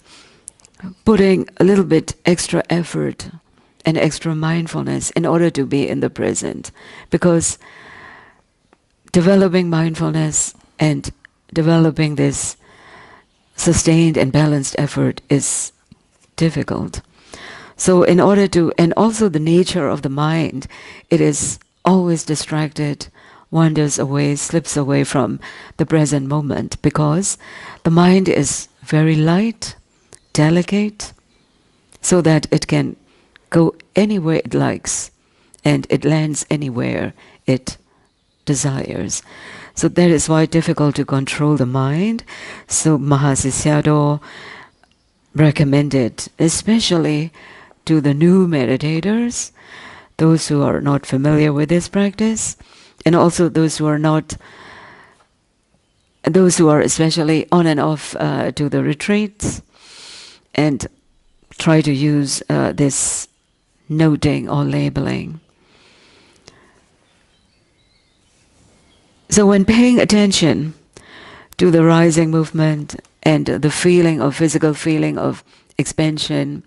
putting a little bit extra effort and extra mindfulness in order to be in the present, because developing mindfulness and developing this sustained and balanced effort is difficult. So in order to, and also the nature of the mind, it is always distracted, wanders away, slips away from the present moment, because the mind is very light, delicate, so that it can go anywhere it likes, and it lands anywhere it desires. So that is why it's difficult to control the mind. So Mahasi Sayadaw recommended, especially to the new meditators, those who are not familiar with this practice, and also those who are especially on and off to the retreats, and try to use this noting or labeling. So when paying attention to the rising movement and the feeling of physical feeling of expansion,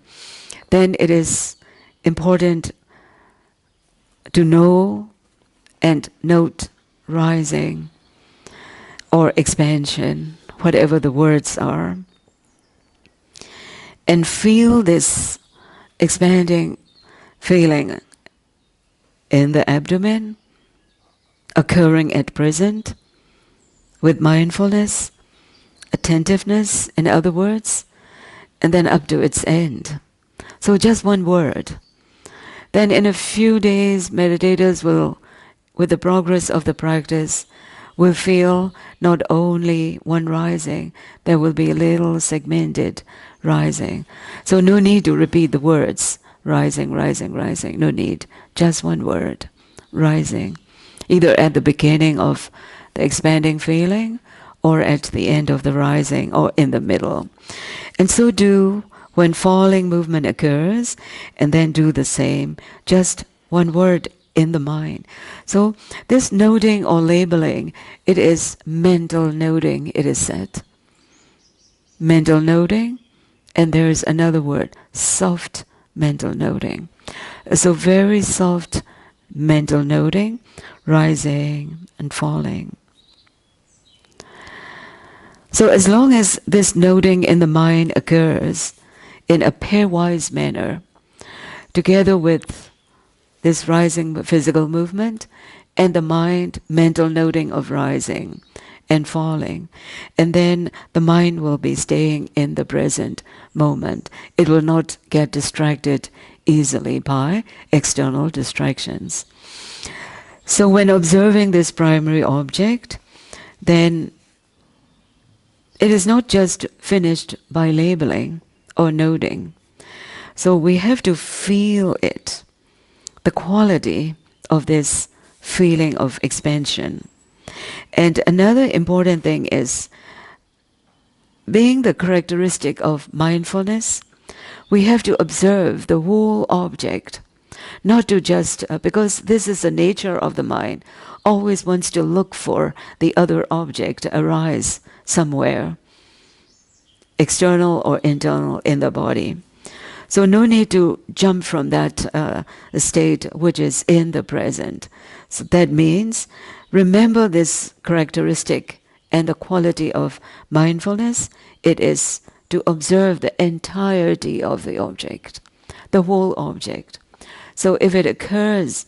then it is important to know and note rising or expansion, whatever the words are, and feel this expanding feeling in the abdomen occurring at present with mindfulness, attentiveness, in other words, and then up to its end. So just one word. Then in a few days, meditators will, with the progress of the practice, will feel not only one rising, there will be a little segmented rising. So no need to repeat the words, rising, rising, rising, no need. Just one word, rising. Either at the beginning of the expanding feeling, or at the end of the rising, or in the middle. And so do when falling movement occurs, and then do the same, just one word in the mind. So this noting or labeling, it is mental noting, it is said. Mental noting, and there is another word, soft mental noting. So very soft mental noting, rising and falling. So as long as this noting in the mind occurs in a pairwise manner, together with this rising physical movement and the mind mental noting of rising and falling. And then the mind will be staying in the present moment. It will not get distracted easily by external distractions. So when observing this primary object, then it is not just finished by labeling or noting. So we have to feel it, the quality of this feeling of expansion. And another important thing is, being the characteristic of mindfulness, we have to observe the whole object, not to just, because this is the nature of the mind, always wants to look for the other object to arise somewhere, external or internal in the body. So no need to jump from that state which is in the present. So that means remember this characteristic and the quality of mindfulness. It is to observe the entirety of the object, the whole object. So if it occurs,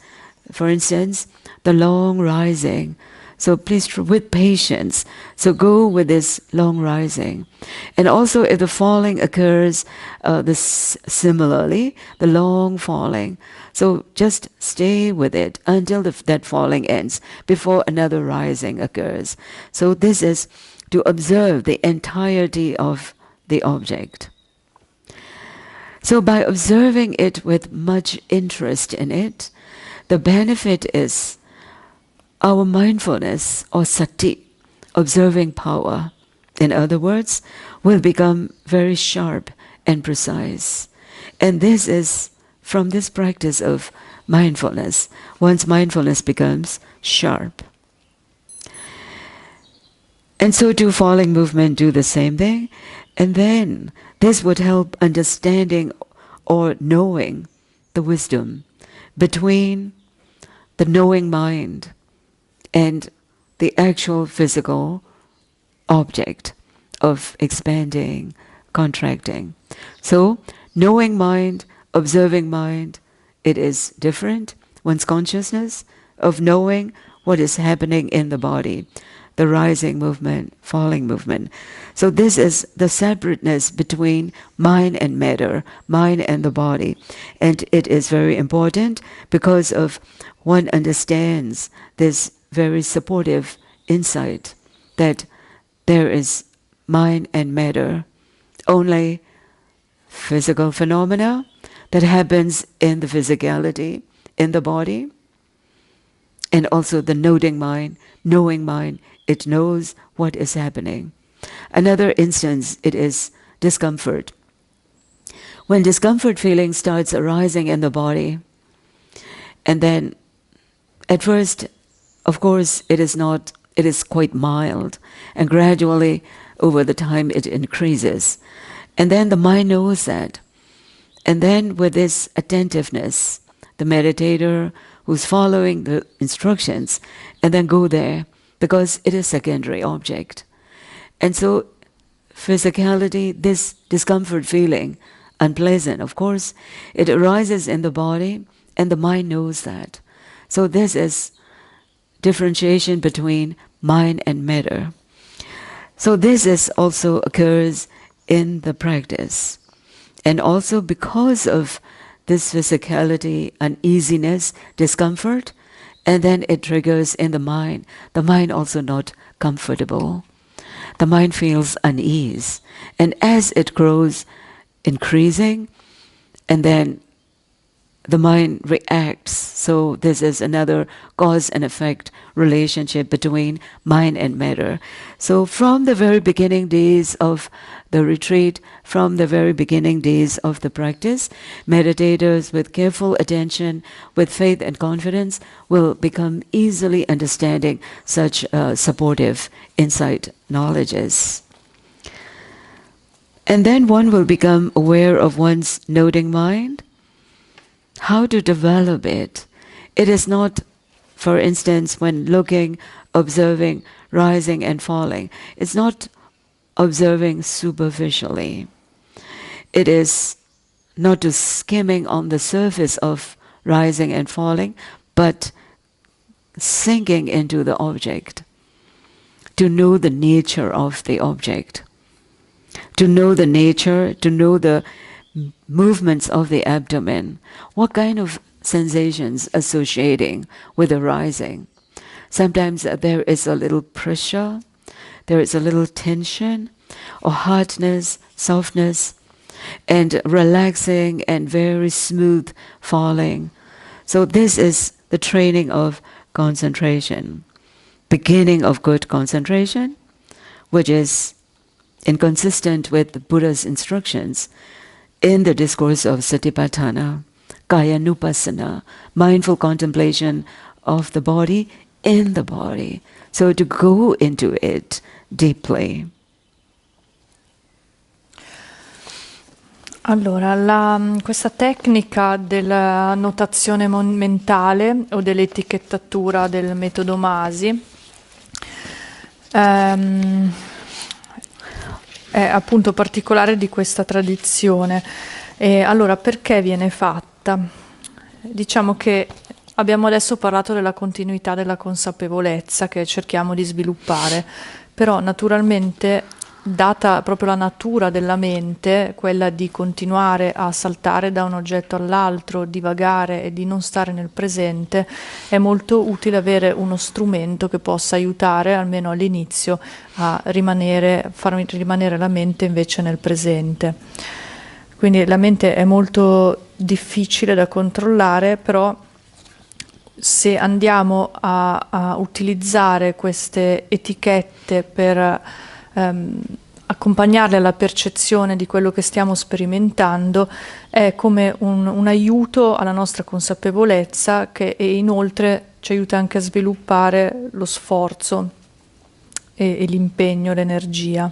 for instance, the long rising, so please, with patience, so go with this long rising. And also if the falling occurs, similarly, the long falling. So just stay with it until that falling ends, before another rising occurs. So this is to observe the entirety of the object. So by observing it with much interest in it, the benefit is our mindfulness, or sati, observing power, in other words, will become very sharp and precise. And this is from this practice of mindfulness. Once mindfulness becomes sharp. And so do falling movement do the same thing. And then this would help understanding or knowing the wisdom between the knowing mind and the actual physical object of expanding, contracting. So, knowing mind, observing mind, it is different. One's consciousness of knowing what is happening in the body, the rising movement, falling movement. So this is the separateness between mind and matter, mind and the body. And it is very important because of one understands this very supportive insight that there is mind and matter, only physical phenomena that happens in the physicality, in the body, and also the noting mind, knowing mind, it knows what is happening. Another instance, it is discomfort. When discomfort feeling starts arising in the body, and then at first, of course, it is quite mild, and gradually over the time it increases. And then the mind knows that. And then with this attentiveness, the meditator who's following the instructions, and then go there, because it is secondary object. And so physicality, this discomfort feeling, unpleasant, of course, it arises in the body, and the mind knows that. So this is differentiation between mind and matter. So this is also occurs in the practice. And also because of this physicality, uneasiness, discomfort, and then it triggers in the mind also not comfortable. The mind feels unease. And as it grows increasing, and then the mind reacts. So this is another cause and effect relationship between mind and matter. So from the very beginning days of the retreat, from the very beginning days of the practice, meditators with careful attention, with faith and confidence, will become easily understanding such supportive insight knowledges. And then one will become aware of one's noting mind. How to develop it? It is not, for instance, when looking, observing, rising and falling. It's not observing superficially. It is not just skimming on the surface of rising and falling, but sinking into the object, to know the nature of the object, to know the nature, to know the movements of the abdomen, what kind of sensations associating with the rising. Sometimes there is a little pressure, there is a little tension, or hardness, softness, and relaxing and very smooth falling. So this is the training of concentration, beginning of good concentration, which is inconsistent with the Buddha's instructions in the discourse of Satipatthana, Kayanupassana, mindful contemplation of the body in the body. So to go into it deeply. Allora, questa tecnica della notazione mentale o dell'etichettatura del metodo Mahasi è appunto particolare di questa tradizione. E allora, perché viene fatta? Diciamo che abbiamo adesso parlato della continuità della consapevolezza che cerchiamo di sviluppare, però naturalmente, data proprio la natura della mente, quella di continuare a saltare da un oggetto all'altro, divagare e di non stare nel presente, è molto utile avere uno strumento che possa aiutare, almeno all'inizio, a far rimanere la mente invece nel presente. Quindi la mente è molto difficile da controllare, però se andiamo a utilizzare queste etichette per accompagnarle alla percezione di quello che stiamo sperimentando, è come un aiuto alla nostra consapevolezza e inoltre ci aiuta anche a sviluppare lo sforzo e l'impegno, l'energia.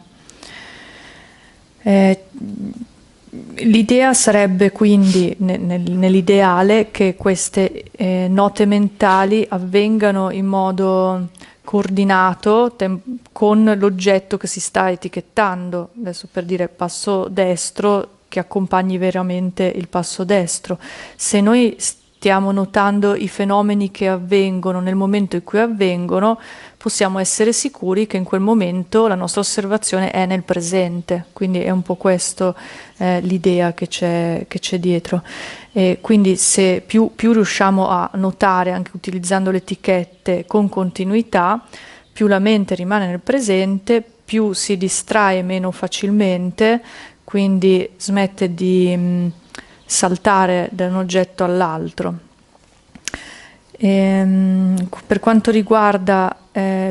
L'idea sarebbe quindi, nell'ideale, che queste note mentali avvengano in modo coordinato con l'oggetto che si sta etichettando. Adesso, per dire passo destro, che accompagni veramente il passo destro. Se noi stiamo notando i fenomeni che avvengono nel momento in cui avvengono, possiamo essere sicuri che in quel momento la nostra osservazione è nel presente. Quindi è un po' questo l'idea che c'è dietro. E quindi se più riusciamo a notare, anche utilizzando le etichette con continuità, più la mente rimane nel presente, più si distrae meno facilmente, quindi smette di saltare da un oggetto all'altro. Per quanto riguarda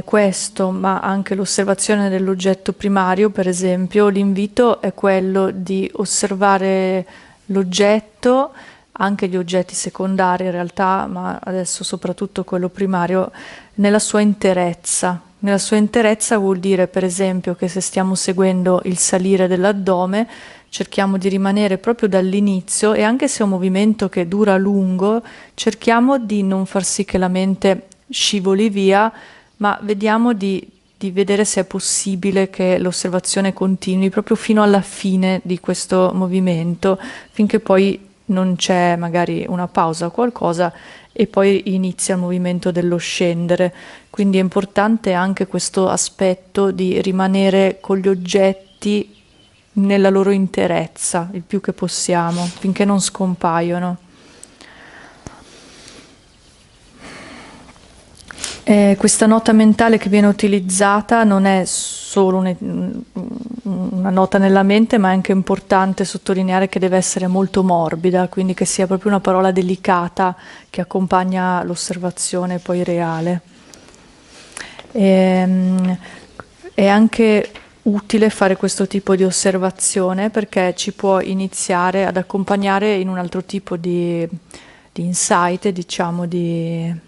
questo, ma anche l'osservazione dell'oggetto primario, per esempio, l'invito è quello di osservare l'oggetto, anche gli oggetti secondari in realtà, ma adesso soprattutto quello primario, nella sua interezza. Nella sua interezza vuol dire, per esempio, che se stiamo seguendo il salire dell'addome, cerchiamo di rimanere proprio dall'inizio, e anche se è un movimento che dura a lungo, cerchiamo di non far sì che la mente scivoli via, ma vediamo di vedere se è possibile che l'osservazione continui proprio fino alla fine di questo movimento, finché poi non c'è magari una pausa o qualcosa e poi inizia il movimento dello scendere. Quindi è importante anche questo aspetto di rimanere con gli oggetti nella loro interezza il più che possiamo, finché non scompaiono. Questa nota mentale che viene utilizzata non è solo una nota nella mente, ma è anche importante sottolineare che deve essere molto morbida, quindi che sia proprio una parola delicata che accompagna l'osservazione poi reale. È anche utile fare questo tipo di osservazione perché ci può iniziare ad accompagnare in un altro tipo di insight, diciamo, di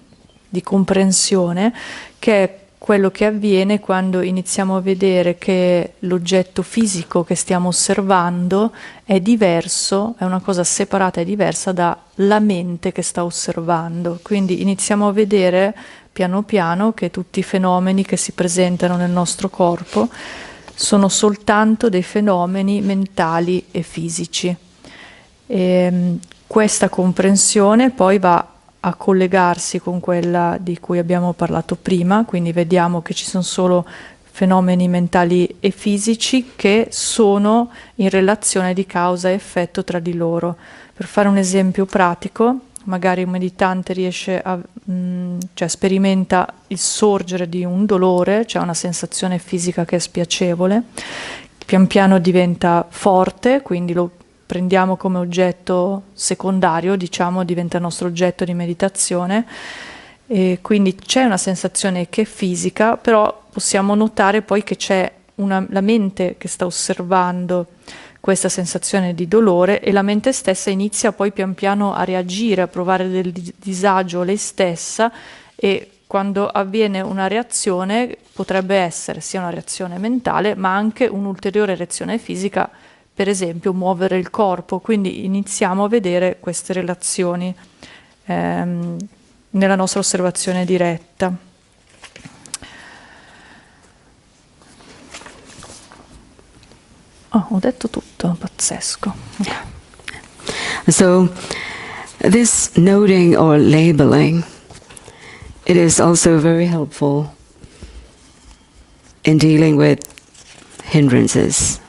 comprensione, che è quello che avviene quando iniziamo a vedere che l'oggetto fisico che stiamo osservando è diverso, è una cosa separata e diversa dalla mente che sta osservando. Quindi iniziamo a vedere piano piano che tutti i fenomeni che si presentano nel nostro corpo sono soltanto dei fenomeni mentali e fisici. Questa comprensione poi va a collegarsi con quella di cui abbiamo parlato prima, quindi vediamo che ci sono solo fenomeni mentali e fisici che sono in relazione di causa e effetto tra di loro. Per fare un esempio pratico, magari un meditante riesce a, cioè sperimenta il sorgere di un dolore, cioè una sensazione fisica che è spiacevole, pian piano diventa forte, quindi lo prendiamo come oggetto secondario, diciamo, diventa il nostro oggetto di meditazione, e quindi c'è una sensazione che è fisica, però possiamo notare poi che c'è la mente che sta osservando questa sensazione di dolore, e la mente stessa inizia poi pian piano a reagire, a provare del disagio lei stessa, e quando avviene una reazione potrebbe essere sia una reazione mentale ma anche un'ulteriore reazione fisica, per esempio muovere il corpo. Quindi iniziamo a vedere queste relazioni nella nostra osservazione diretta. Oh, ho detto tutto, pazzesco. So, this noting or labeling, it is also very helpful in dealing with hindrances.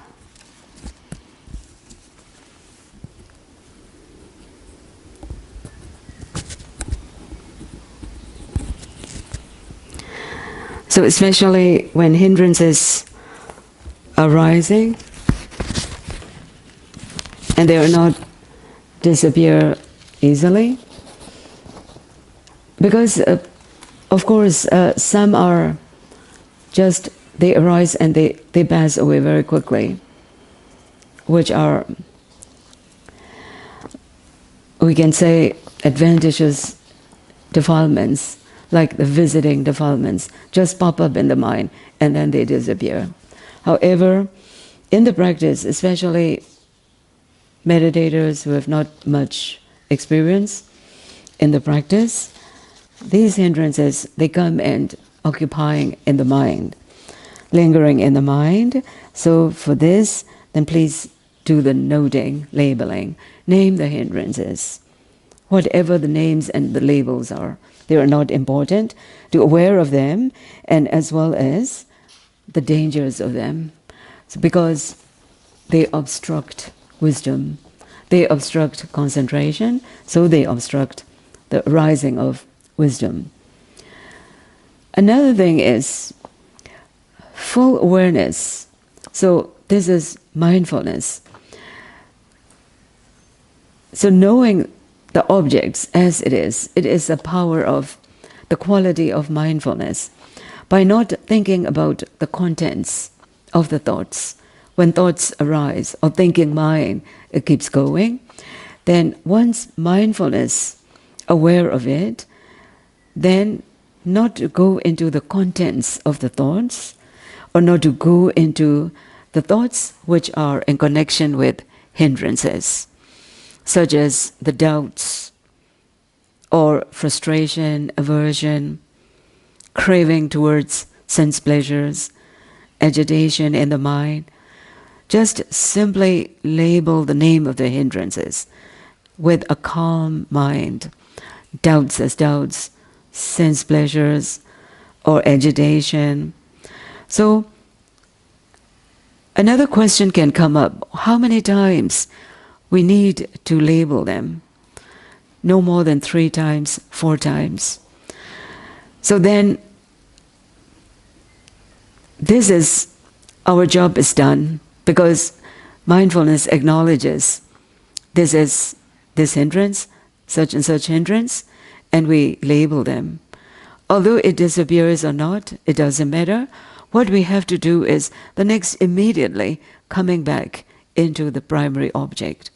So especially when hindrances are rising and they are not disappear easily, because of course some are just, they arise and they pass away very quickly, which are, we can say, advantageous defilements, like the visiting defilements, just pop up in the mind and then they disappear. However, in the practice, especially meditators who have not much experience in the practice, these hindrances, they come and occupying in the mind, lingering in the mind. So for this, then please do the noting, labeling, name the hindrances. Whatever the names and the labels are, they are not important. Be aware of them, and as well as the dangers of them. So because they obstruct wisdom, they obstruct concentration, so they obstruct the rising of wisdom. Another thing is full awareness. So this is mindfulness. So knowing the objects as it is the power of the quality of mindfulness. By not thinking about the contents of the thoughts, when thoughts arise or thinking mind, it keeps going, then once mindfulness, aware of it, then not to go into the contents of the thoughts, or not to go into the thoughts which are in connection with hindrances, such as the doubts, or frustration, aversion, craving towards sense pleasures, agitation in the mind. Just simply label the name of the hindrances with a calm mind. Doubts as doubts, sense pleasures, or agitation. So, another question can come up: how many times we need to label them? No more than 3 times, 4 times. So then, this is, our job is done, because mindfulness acknowledges this is this hindrance, such and such hindrance, and we label them. Although it disappears or not, it doesn't matter. What we have to do is the next immediately coming back into the primary object,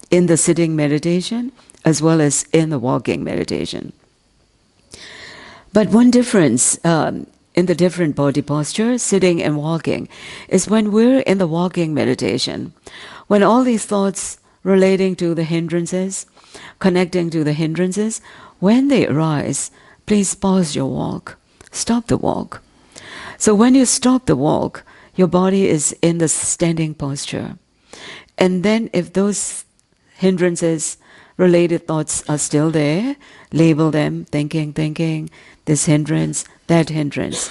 in the sitting meditation as well as in the walking meditation. But one difference in the different body postures, sitting and walking, is when we're in the walking meditation, when all these thoughts relating to the hindrances, connecting to the hindrances, when they arise, please pause your walk, stop the walk. So when you stop the walk, your body is in the standing posture. And then if those hindrances, related thoughts are still there, label them, thinking, this hindrance, that hindrance.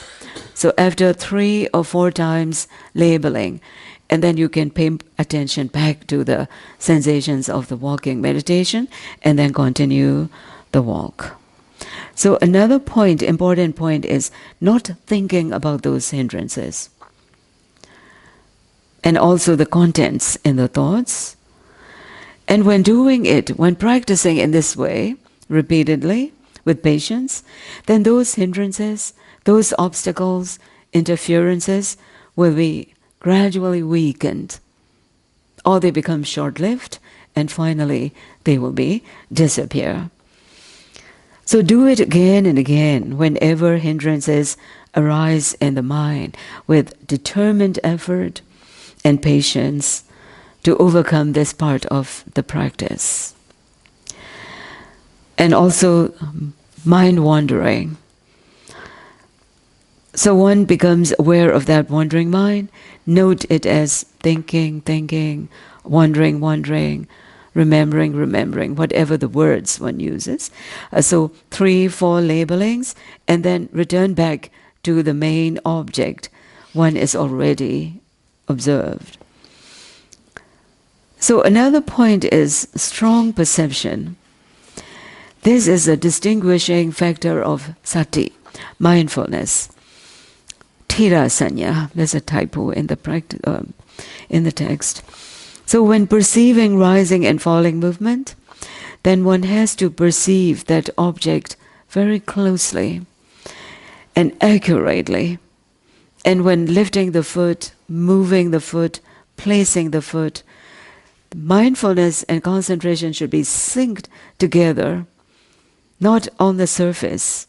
So after 3 or 4 times labeling, and then you can pay attention back to the sensations of the walking meditation and then continue the walk. So another point, important point, is not thinking about those hindrances. And also the contents in the thoughts. And when doing it, when practicing in this way, repeatedly, with patience, then those hindrances, those obstacles, interferences will be gradually weakened, or they become short-lived, and finally they will disappear. So do it again and again whenever hindrances arise in the mind, with determined effort and patience to overcome this part of the practice. And also mind wandering. So one becomes aware of that wandering mind, note it as thinking, wandering, remembering, whatever the words one uses. So 3, 4 labelings, and then return back to the main object one is already observed. So another point is strong perception. This is a distinguishing factor of sati, mindfulness. Thira sanya, there's a typo in the text. So when perceiving rising and falling movement, then one has to perceive that object very closely and accurately. And when lifting the foot, moving the foot, placing the foot, mindfulness and concentration should be synced together, not on the surface.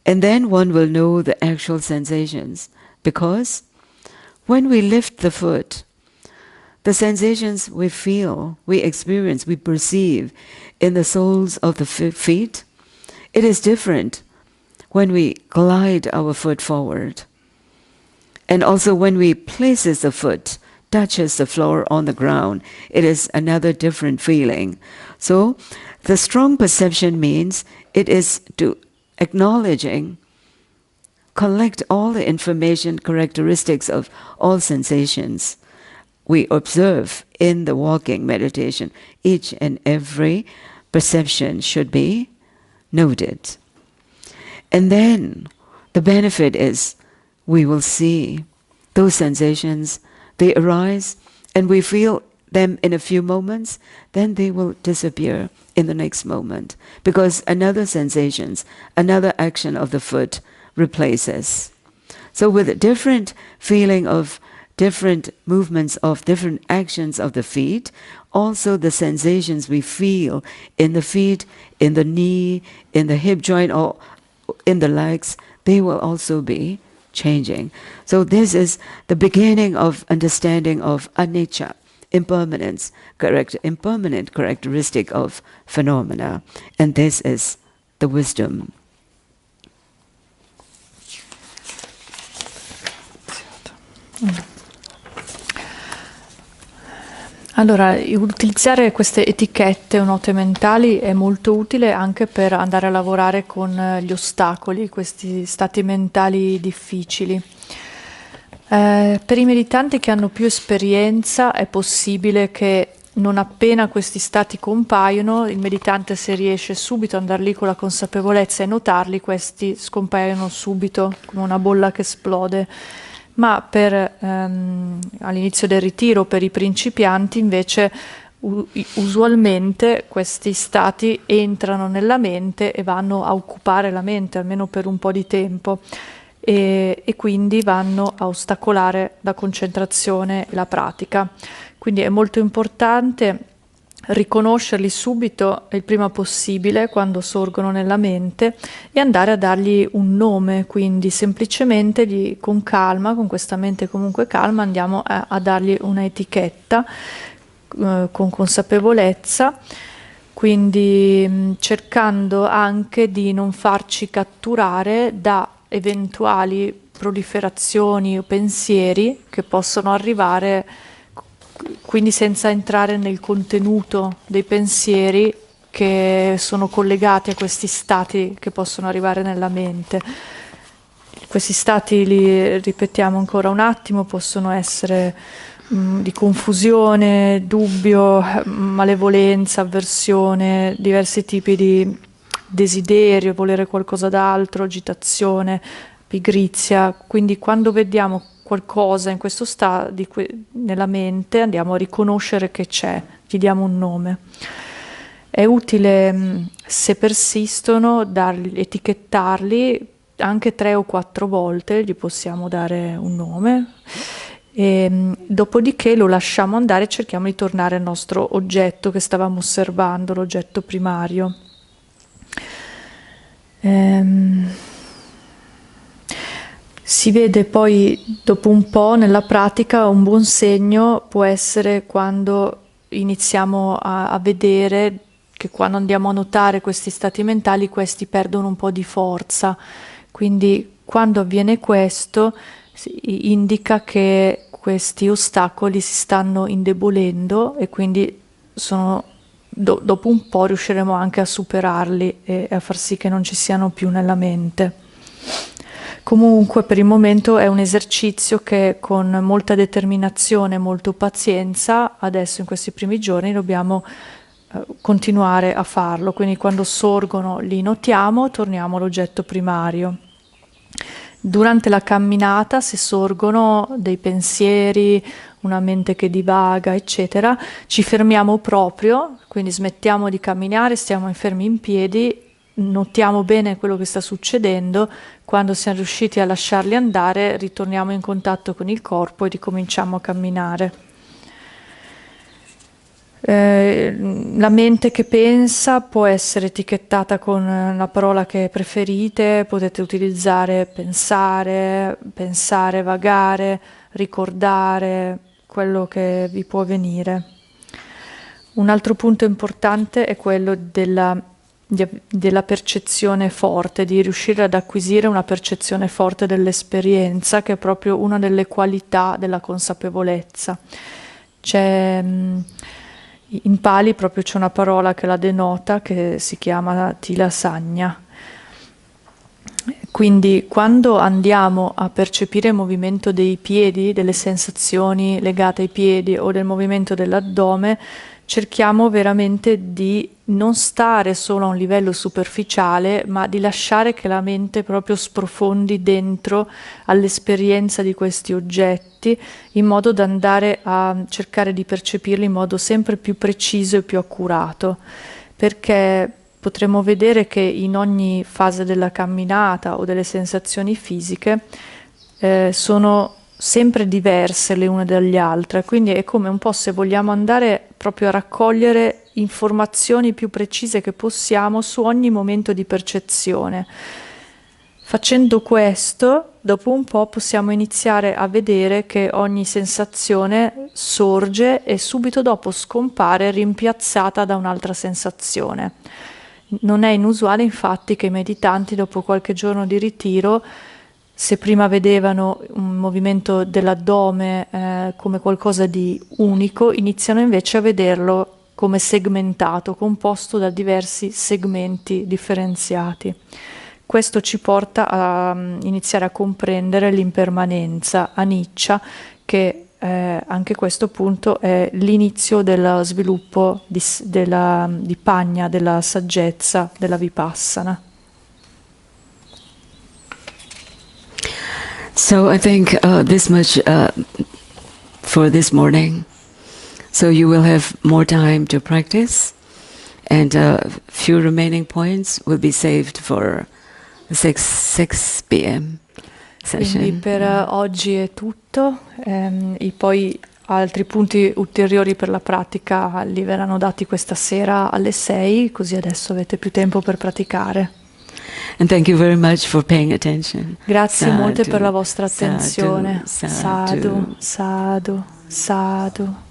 And then one will know the actual sensations, because when we lift the foot, the sensations we feel, we experience, we perceive in the soles of the feet, it is different when we glide our foot forward. And also when we places the foot, touches the floor on the ground, it is another different feeling. So the strong perception means it is to acknowledging, collect all the information, characteristics of all sensations we observe in the walking meditation. Each and every perception should be noted. And then the benefit is we will see those sensations, they arise and we feel them in a few moments, then they will disappear in the next moment, because another sensations, another action of the foot replaces. So with a different feeling of different movements of different actions of the feet, also the sensations we feel in the feet, in the knee, in the hip joint, or in the legs, they will also be changing. So this is the beginning of understanding of anicca, impermanence, impermanent characteristic of phenomena. And this is the wisdom. Allora, utilizzare queste etichette o note mentali è molto utile anche per andare a lavorare con gli ostacoli, questi stati mentali difficili. Per i meditanti che hanno più esperienza è possibile che non appena questi stati compaiono, il meditante, se riesce subito ad andare lì con la consapevolezza e notarli, questi scompaiono subito come una bolla che esplode. Ma all'inizio del ritiro, per i principianti, invece, usualmente questi stati entrano nella mente e vanno a occupare la mente, almeno per un po' di tempo, e quindi vanno a ostacolare la concentrazione e la pratica. Quindi è molto importante riconoscerli subito, il prima possibile, quando sorgono nella mente, e andare a dargli un nome. Quindi semplicemente con calma, con questa mente comunque calma, andiamo a dargli una etichetta con consapevolezza, quindi cercando anche di non farci catturare da eventuali proliferazioni o pensieri che possono arrivare, quindi senza entrare nel contenuto dei pensieri che sono collegati a questi stati che possono arrivare nella mente. Questi stati, li ripetiamo ancora un attimo, possono essere di confusione, dubbio, malevolenza, avversione, diversi tipi di desiderio, volere qualcosa d'altro, agitazione, pigrizia. Quindi quando vediamo qualcosa in questo stato nella mente, andiamo a riconoscere che c'è, gli diamo un nome. È utile, se persistono, etichettarli anche 3 o 4 volte, gli possiamo dare un nome. E, dopodiché lo lasciamo andare e cerchiamo di tornare al nostro oggetto che stavamo osservando, l'oggetto primario. Si vede poi dopo un po' nella pratica un buon segno può essere quando iniziamo a vedere che quando andiamo a notare questi stati mentali, questi perdono un po' di forza. Quindi quando avviene questo indica che questi ostacoli si stanno indebolendo e quindi dopo un po' riusciremo anche a superarli e a far sì che non ci siano più nella mente. Comunque per il momento è un esercizio che con molta determinazione e molta pazienza, adesso in questi primi giorni dobbiamo continuare a farlo, quindi quando sorgono li notiamo, torniamo all'oggetto primario. Durante la camminata, se sorgono dei pensieri, una mente che divaga, eccetera, ci fermiamo proprio, quindi smettiamo di camminare, stiamo fermi in piedi, notiamo bene quello che sta succedendo. Quando siamo riusciti a lasciarli andare, ritorniamo in contatto con il corpo e ricominciamo a camminare. La mente che pensa può essere etichettata con la parola che preferite, potete utilizzare pensare, vagare, ricordare, quello che vi può venire. Un altro punto importante è quello della percezione forte, di riuscire ad acquisire una percezione forte dell'esperienza, che è proprio una delle qualità della consapevolezza. In Pali proprio c'è una parola che la denota, che si chiama tilasagna. Quindi quando andiamo a percepire il movimento dei piedi, delle sensazioni legate ai piedi o del movimento dell'addome, cerchiamo veramente di non stare solo a un livello superficiale, ma di lasciare che la mente proprio sprofondi dentro all'esperienza di questi oggetti, in modo da andare a cercare di percepirli in modo sempre più preciso e più accurato, perché potremo vedere che in ogni fase della camminata o delle sensazioni fisiche sono sempre diverse le une dalle altre, quindi è come un po' se vogliamo andare proprio a raccogliere informazioni più precise che possiamo su ogni momento di percezione. Facendo questo, dopo un po' possiamo iniziare a vedere che ogni sensazione sorge e subito dopo scompare rimpiazzata da un'altra sensazione. Non è inusuale infatti che i meditanti dopo qualche giorno di ritiro, se prima vedevano un movimento dell'addome come qualcosa di unico, iniziano invece a vederlo come segmentato, composto da diversi segmenti differenziati. Questo ci porta a iniziare a comprendere l'impermanenza, anicca, che anche questo punto è l'inizio dello sviluppo di pagna, della saggezza, della vipassana. So I think this much for this morning. So you will have more time to practice, and few remaining points will be saved for the 6 p.m. session. Quindi per oggi è tutto, poi altri punti ulteriori per la pratica li verranno dati questa sera alle 6, così adesso avete più tempo per praticare. And thank you very much for paying attention. Grazie molte per la vostra attenzione. Sadhu, sadhu, sadhu.